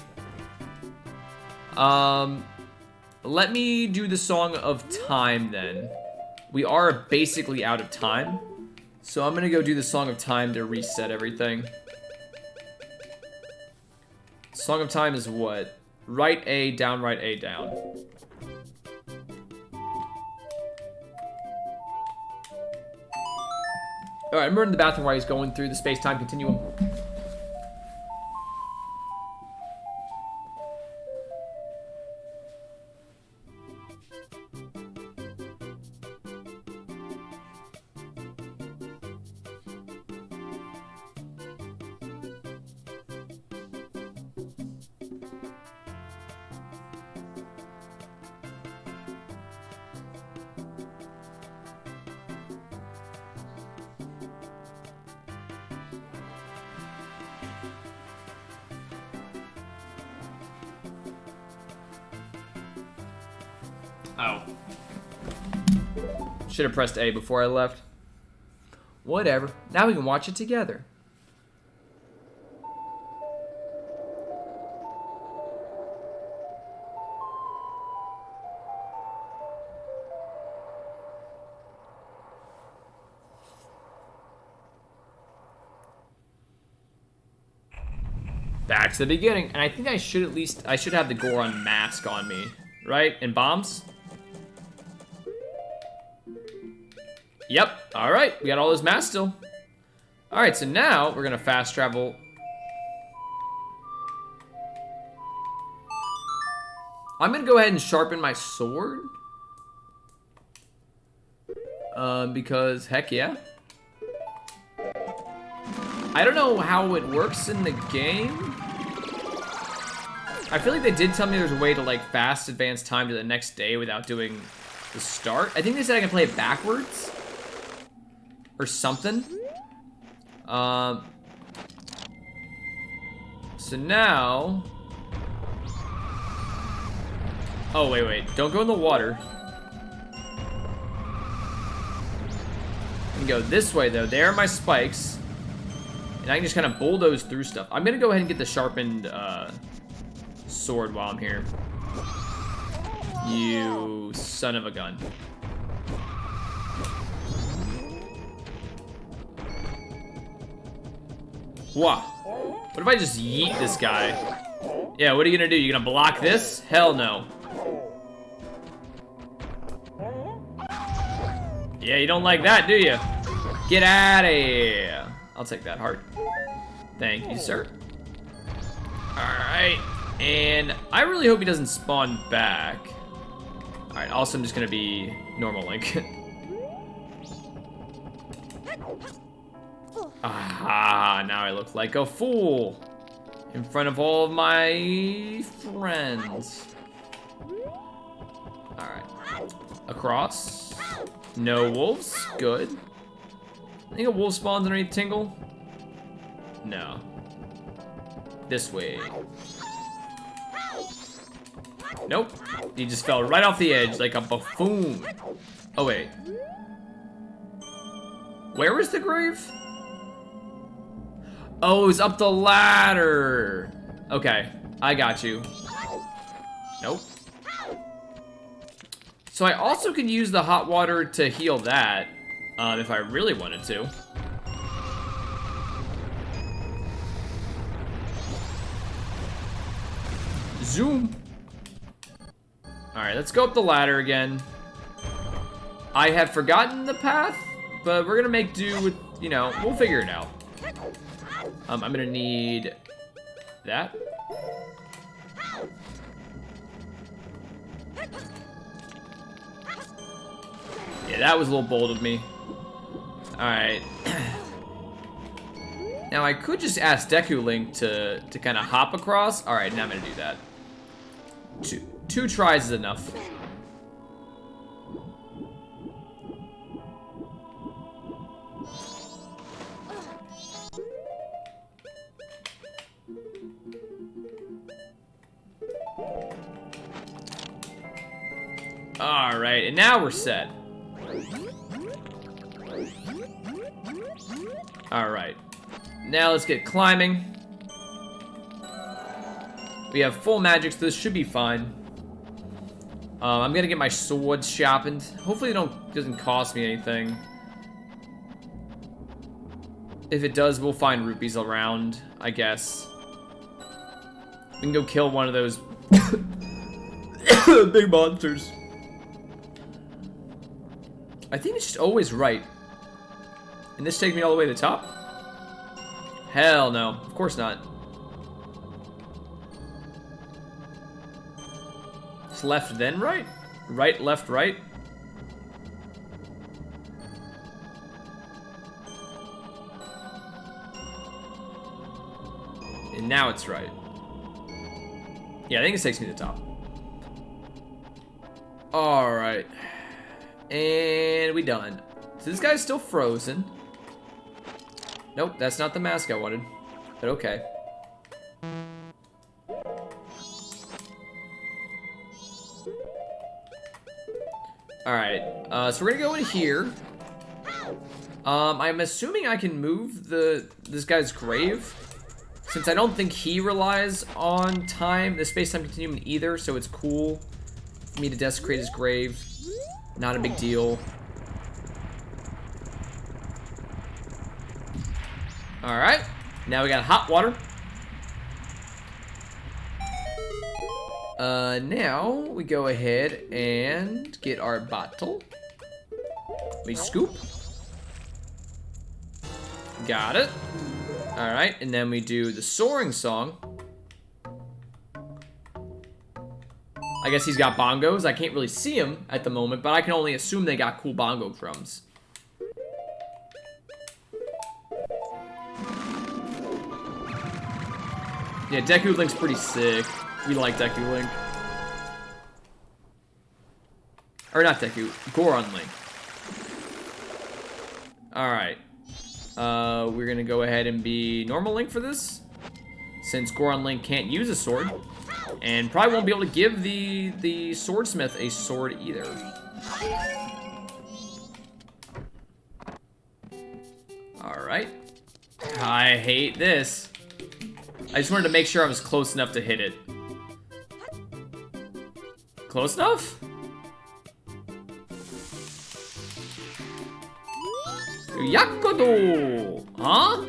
Let me do the Song of Time then. We are basically out of time. So I'm gonna go do the Song of Time to reset everything. Song of Time is what? Right A, down, right A, down. Alright, I'm in the bathroom while he's going through the space-time continuum. Oh. Should have pressed A before I left. Whatever. Now we can watch it together. Back to the beginning, and I think I should have the Goron mask on me, right? And bombs? Yep, alright, we got all those masks still. Alright, so now we're gonna fast travel. I'm gonna go ahead and sharpen my sword. Because heck yeah. I don't know how it works in the game. I feel like they did tell me there's a way to like fast advance time to the next day without doing the start. I think they said I can play it backwards or something. So now, oh wait, don't go in the water. I can go this way though. There are my spikes. And I can just kind of bulldoze through stuff. I'm gonna go ahead and get the sharpened sword while I'm here. You son of a gun. Wow. What if I just yeet this guy? Yeah, what are you gonna do? You gonna block this? Hell no. Yeah, you don't like that, do you? Get out of here. I'll take that heart. Thank you, sir. Alright. And I really hope he doesn't spawn back. Alright, also I'm just gonna be normal Link. Aha, now I look like a fool. In front of all of my friends. Alright. Across. No wolves. Good. I think a wolf spawns underneath Tingle. No. This way. Nope. He just fell right off the edge like a buffoon. Oh, wait. Where was the grave? Oh, it's up the ladder. Okay, I got you. Nope. So I also can use the hot water to heal that. If I really wanted to. Zoom. Alright, let's go up the ladder again. I have forgotten the path, but we're gonna make do with, you know, we'll figure it out. I'm gonna need that. Yeah, that was a little bold of me. Alright. Now I could just ask Deku Link to kind of hop across. Alright, now I'm gonna do that. Two tries is enough. Alright, and now we're set. Alright. Now let's get climbing. We have full magic, so this should be fine. I'm gonna get my sword sharpened. Hopefully it doesn't cost me anything. If it does, we'll find rupees around, I guess. We can go kill one of those big monsters. I think it's just always right. And this takes me all the way to the top? Hell no, of course not. It's left then right? Right, left, right? And now it's right. Yeah, I think it takes me to the top. Alright. And we done. So this guy's still frozen. Nope, that's not the mask I wanted. But okay. Alright, so we're gonna go in here. I'm assuming I can move this guy's grave, since I don't think he relies on time, the space-time continuum either, so it's cool for me to desecrate his grave. Not a big deal. Alright, now we got hot water. Now we go ahead and get our bottle. We scoop. Got it. Alright, and then we do the soaring song. I guess he's got bongos. I can't really see him at the moment, but I can only assume they got cool bongo drums. Yeah, Deku Link's pretty sick. We like Deku Link. Or not Deku, Goron Link. Alright. We're gonna go ahead and be normal Link for this, since Goron Link can't use a sword, and probably won't be able to give the swordsmith a sword either. Alright. I hate this. I just wanted to make sure I was close enough to hit it. Close enough? Yakudo! Huh?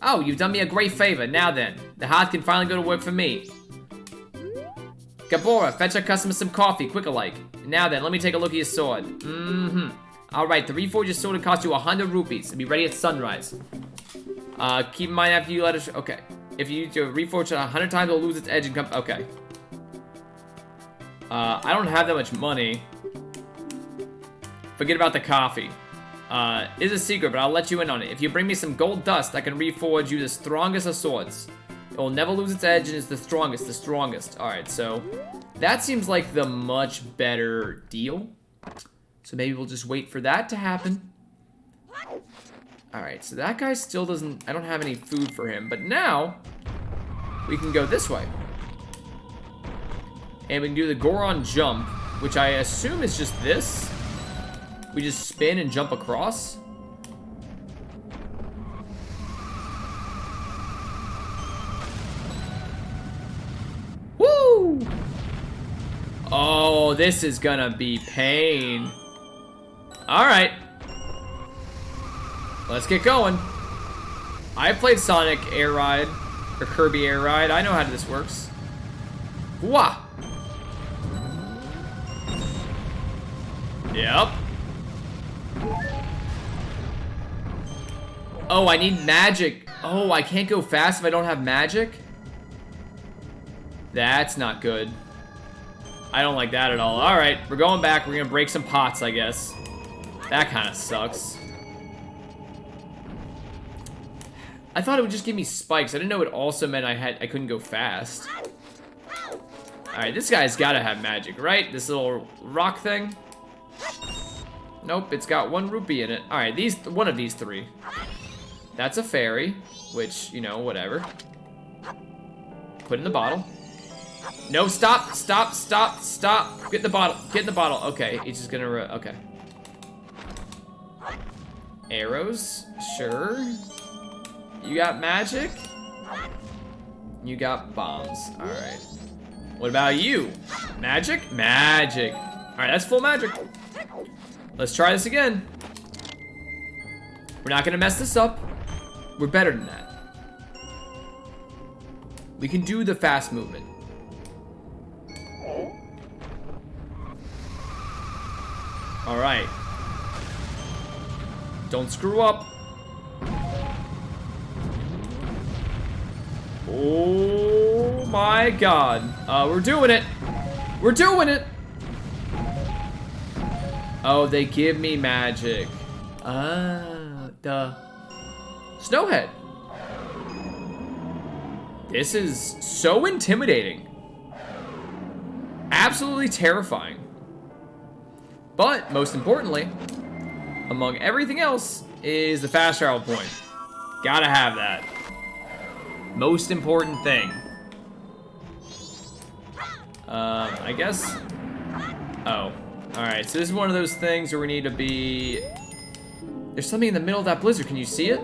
Oh, you've done me a great favor. Now then, the heart can finally go to work for me. Gabora, fetch our customer some coffee, quicker-like. Now then, let me take a look at your sword. Mm-hmm. Alright, the reforge your sword will cost you 100 rupees. It'll be ready at sunrise. Keep in mind after you let it... Okay. If you reforge it 100 times, it'll lose its edge and come... Okay. I don't have that much money. Forget about the coffee. It's a secret, but I'll let you in on it. If you bring me some gold dust, I can reforge you the strongest of swords. It will never lose its edge and is the strongest. Alright, so that seems like the much better deal. So maybe we'll just wait for that to happen. Alright, so that guy still doesn't... I don't have any food for him, but now we can go this way. And we can do the Goron jump, which I assume is just this. We just spin and jump across. Woo! Oh, this is gonna be pain. Alright. Let's get going. I played Sonic Air Ride, or Kirby Air Ride. I know how this works. Wah! Yep. Oh, I need magic. Oh, I can't go fast if I don't have magic? That's not good. I don't like that at all. Alright, we're going back. We're gonna break some pots, I guess. That kind of sucks. I thought it would just give me spikes. I didn't know it also meant I couldn't go fast. Alright, this guy's gotta have magic, right? This little rock thing. Nope, it's got 1 rupee in it. Alright, one of these 3. That's a fairy, which, you know, whatever. Put in the bottle. No, stop. Get in the bottle. Okay, he's just gonna, okay. Arrows, sure. You got magic? You got bombs, alright. What about you? Magic? Magic. Alright, that's full magic. Let's try this again. We're not gonna mess this up. We're better than that. We can do the fast movement. Alright. Don't screw up. Oh my god. We're doing it. We're doing it. Oh, they give me magic. Snowhead. This is so intimidating. Absolutely terrifying. But, most importantly, among everything else, is the fast travel point. Gotta have that. Most important thing. I guess... Oh. Alright, so this is one of those things where we need to be There's something in the middle of that blizzard. Can you see it?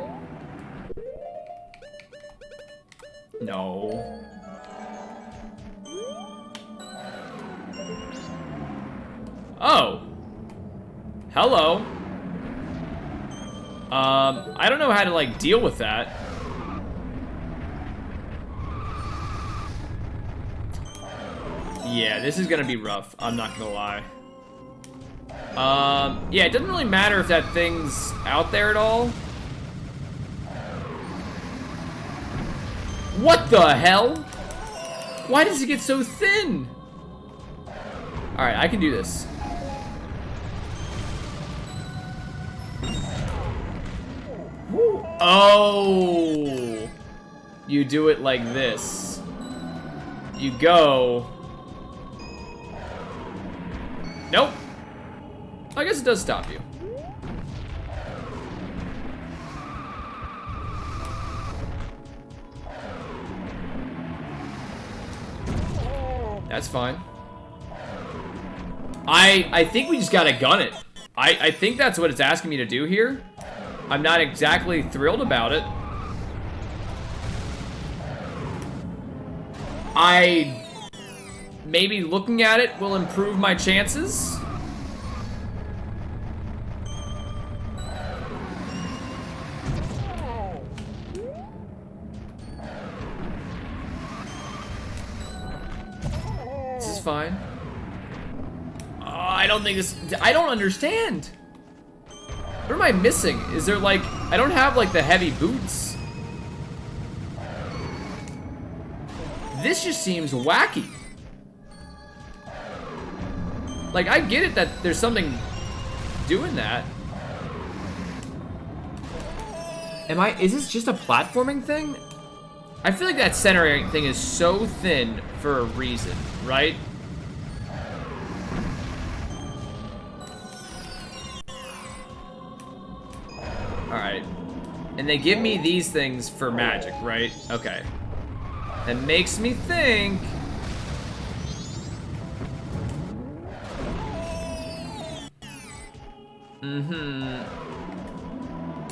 No. Oh. Hello. I don't know how to, like, deal with that. Yeah, this is gonna be rough. I'm not gonna lie. Yeah, it doesn't really matter if that thing's out there at all. What the hell? Why does it get so thin? Alright, I can do this. Oh! You do it like this. You go. Nope. I guess it does stop you. That's fine. I think we just gotta gun it. I think that's what it's asking me to do here. I'm not exactly thrilled about it. Maybe looking at it will improve my chances. This is fine. Oh, I don't think this, I don't understand. What am I missing? Is there like, I don't have like the heavy boots. This just seems wacky. Like, I get it that there's something doing that. Is this just a platforming thing? I feel like that center thing is so thin for a reason, right? Alright. And they give me these things for magic, right? Okay. That makes me think...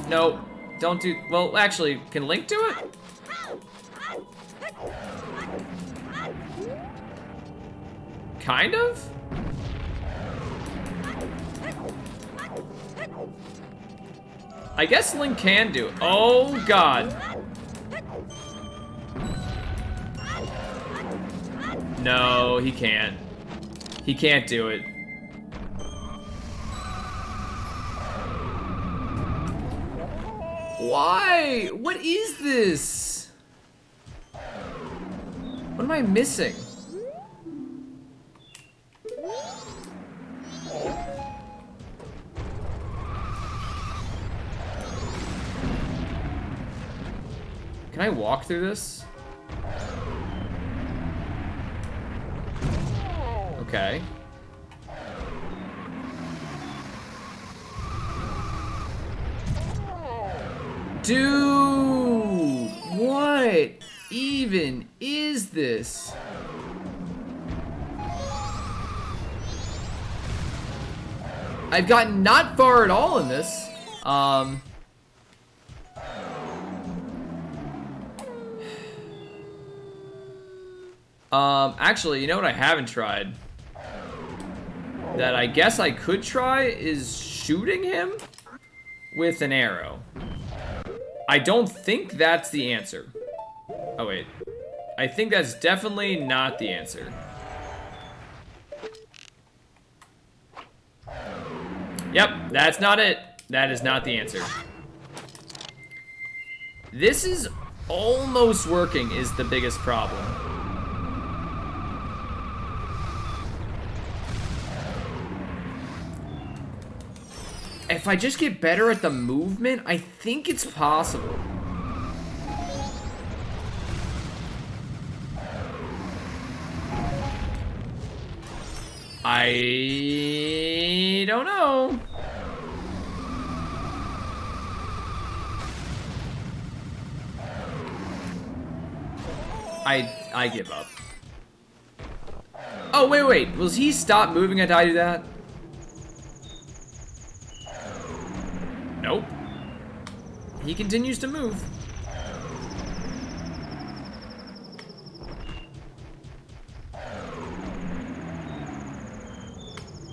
Nope. Don't do... Well, actually, can Link do it? Kind of? I guess Link can do it. Oh, God. No, he can't. He can't do it. Why? What is this? What am I missing? Can I walk through this? Okay. Dude, what even is this? I've gotten not far at all in this. Actually, you know what I haven't tried? That I guess I could try is shooting him with an arrow. I don't think that's the answer. Oh, wait. I think that's definitely not the answer. Yep, that's not it. That is not the answer. This is almost working is the biggest problem. If I just get better at the movement, I think it's possible. I don't know. I give up. Oh, wait. Was he stop moving after I do that? Nope. He continues to move.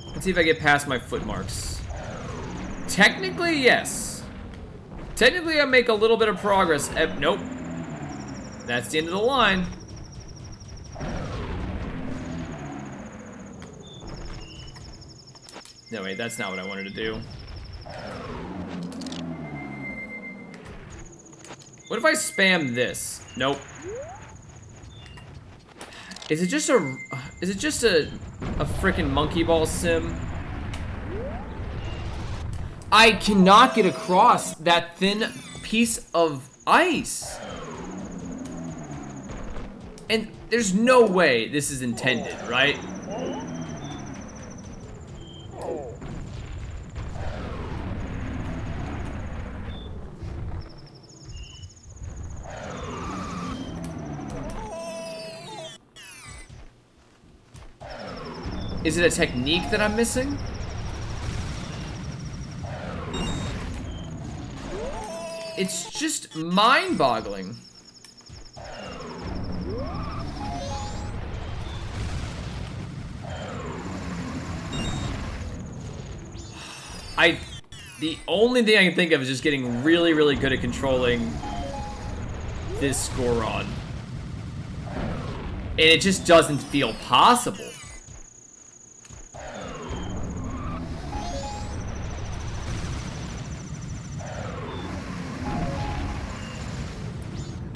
Let's see if I get past my foot marks. Technically, yes. Technically, I make a little bit of progress. Nope. That's the end of the line. No, wait, that's not what I wanted to do. What if I spam this? Nope. Is it just a frickin' monkey ball sim? I cannot get across that thin piece of ice. And there's no way this is intended, right? Is it a technique that I'm missing? It's just mind-boggling. The only thing I can think of is just getting really, really good at controlling this Goron. And it just doesn't feel possible.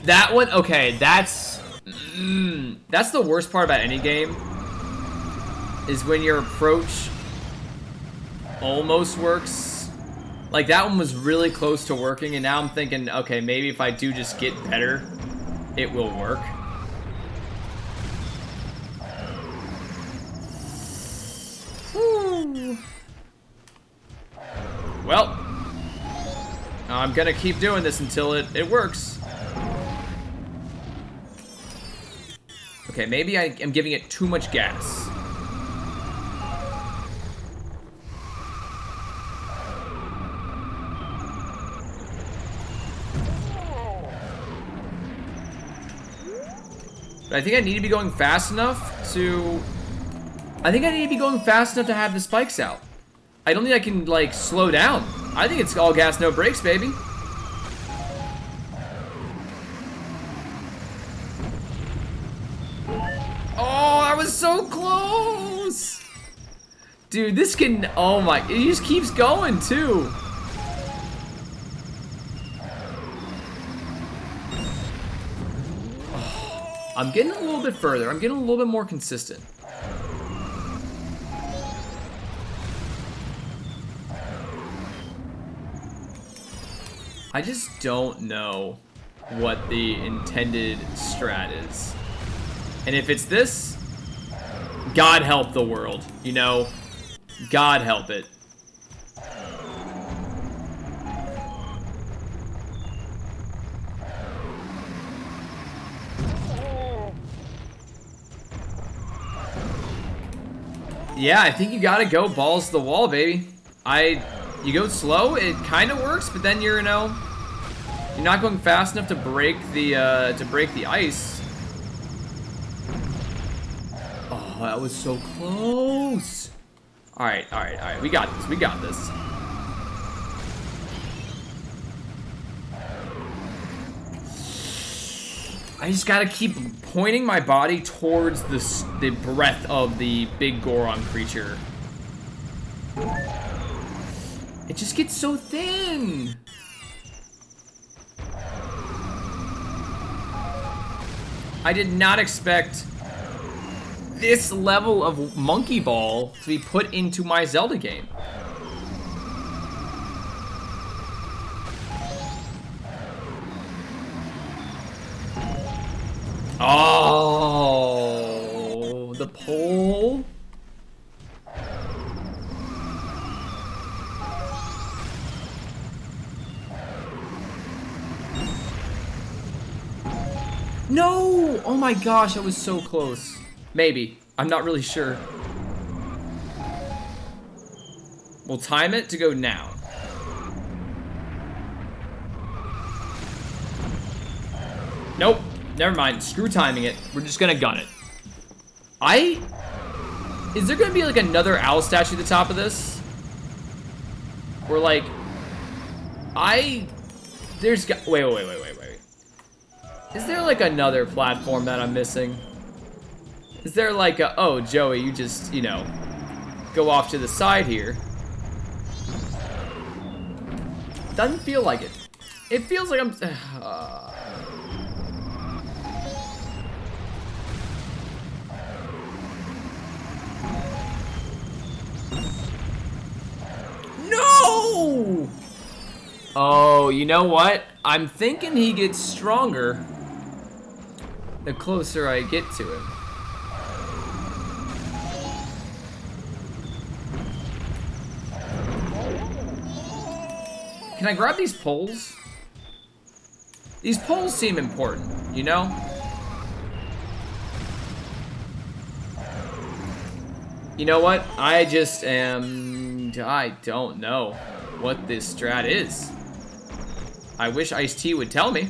That one, okay, that's the worst part about any game, is when your approach almost works. Like, that one was really close to working, and now I'm thinking, okay, maybe if I do just get better, it will work. Whew. Well, I'm gonna keep doing this until it works. Okay, maybe I am giving it too much gas. But I think I need to be going fast enough to... I think I need to be going fast enough to have the spikes out. I don't think I can, like, slow down. I think it's all gas, no brakes, baby. Oh, I was so close! Dude, this can... Oh my... It just keeps going, too. I'm getting a little bit further. I'm getting a little bit more consistent. I just don't know what the intended strat is. And if it's this, God help the world, you know? God help it. Yeah, I think you gotta go balls to the wall, baby. You go slow, it kind of works, but then you're not going fast enough to break the ice. Oh, that was so close. All right. We got this. I just gotta keep pointing my body towards the breath of the big Goron creature. It just gets so thin. I did not expect this level of monkey ball to be put into my Zelda game. Oh, the pole. No! Oh my gosh, that was so close. Maybe. I'm not really sure. We'll time it to go now. Nope. Never mind. Screw timing it. We're just gonna gun it. Is there gonna be like another owl statue at the top of this? Or like, wait. Is there like another platform that I'm missing? Is there like a, oh, Joey, you just, you know, go off to the side here. Doesn't feel like it. It feels like I'm, No! Oh, you know what? I'm thinking he gets stronger the closer I get to him. Can I grab these poles? These poles seem important, you know? You know what? I don't know what this strat is. I wish Ice-T would tell me.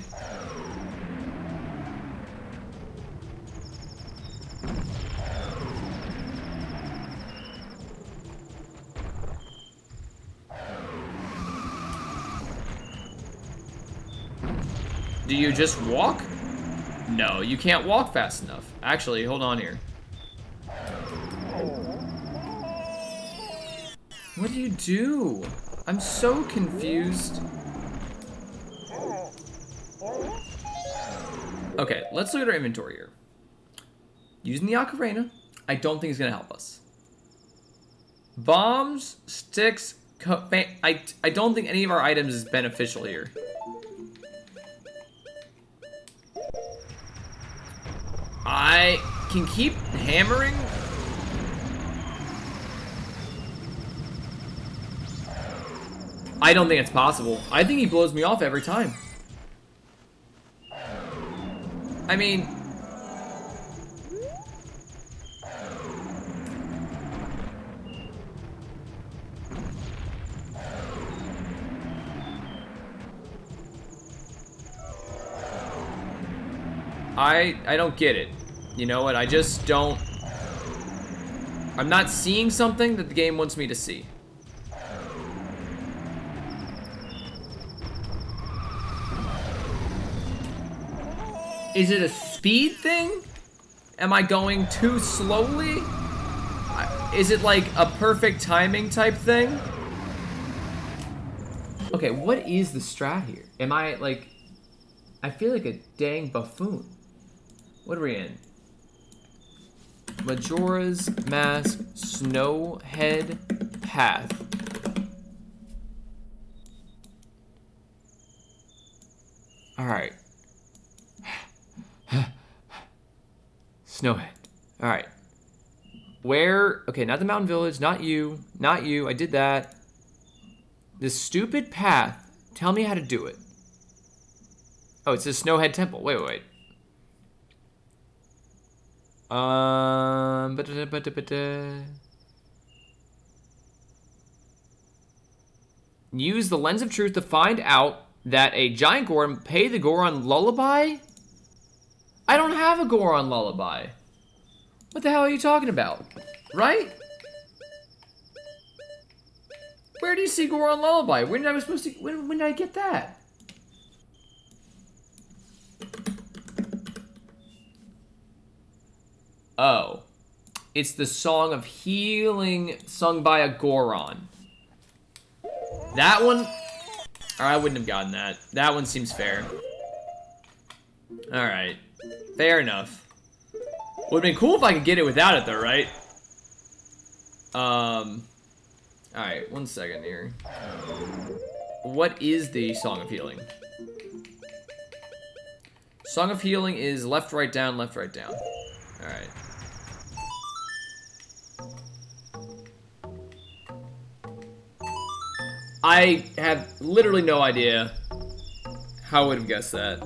Do you just walk? No, you can't walk fast enough. Actually, hold on here. What do you do? I'm so confused. Okay, let's look at our inventory here. Using the ocarina, I don't think it's gonna help us. Bombs, sticks, I don't think any of our items is beneficial here. I can keep hammering. I don't think it's possible. I think he blows me off every time. I mean... I don't get it. You know what? I just don't... I'm not seeing something that the game wants me to see. Is it a speed thing? Am I going too slowly? Is it like a perfect timing type thing? Okay, what is the strat here? Am I like... I feel like a dang buffoon. What are we in? Majora's Mask, Snowhead Path. Alright. Snowhead. Alright. Where? Okay, not the mountain village. Not you. Not you. I did that. This stupid path. Tell me how to do it. Oh, it's a Snowhead Temple. Wait. Use the Lens of Truth to find out that a giant Goron paid the Goron lullaby? I don't have a Goron lullaby. What the hell are you talking about? Right? Where do you see Goron lullaby? When did I get that? Oh. It's the Song of Healing sung by a Goron. That one... Or I wouldn't have gotten that. That one seems fair. Alright. Fair enough. Would've been cool if I could get it without it though, right? Alright, 1 second here. What is the Song of Healing? Song of Healing is left, right, down, left, right, down. Alright. I have literally no idea how I would have guessed that.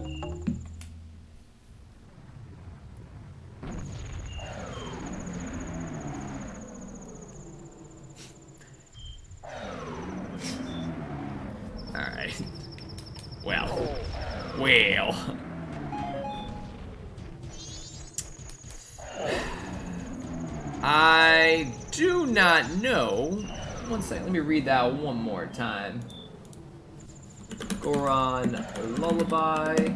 Alright. Well. I do not know. One second, let me read that one more time. Goron Lullaby.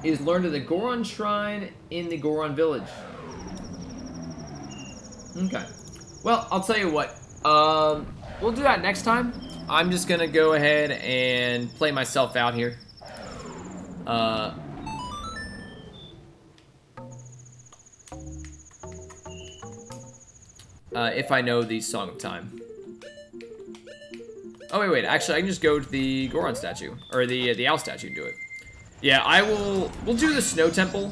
Is learned at the Goron Shrine in the Goron Village. Okay. Well, I'll tell you what. We'll do that next time. I'm just gonna go ahead and play myself out here. If I know the Song of Time. Oh, wait. Actually, I can just go to the Goron statue. Or the Owl statue and do it. Yeah, we'll do the Snow Temple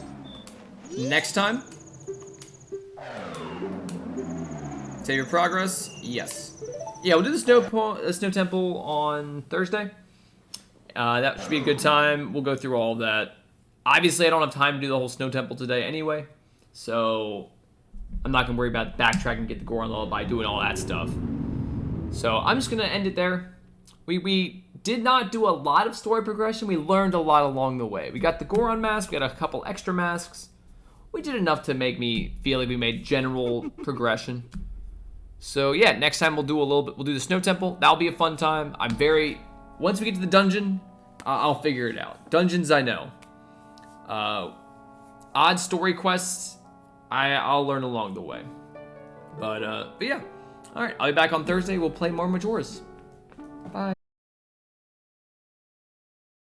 next time. Save your progress. Yes. Yeah, we'll do the Snow Temple on Thursday. That should be a good time. We'll go through all of that. Obviously, I don't have time to do the whole Snow Temple today anyway. So, I'm not going to worry about backtracking, get the Goron Lullaby, doing all that stuff. So, I'm just going to end it there. We did not do a lot of story progression. We learned a lot along the way. We got the Goron mask. We got a couple extra masks. We did enough to make me feel like we made general progression. So, yeah, next time we'll do a little bit. We'll do the Snow Temple. That'll be a fun time. Once we get to the dungeon, I'll figure it out. Dungeons, I know. Odd story quests, I'll learn along the way. But yeah. All right, I'll be back on Thursday. We'll play more Majora's. Bye.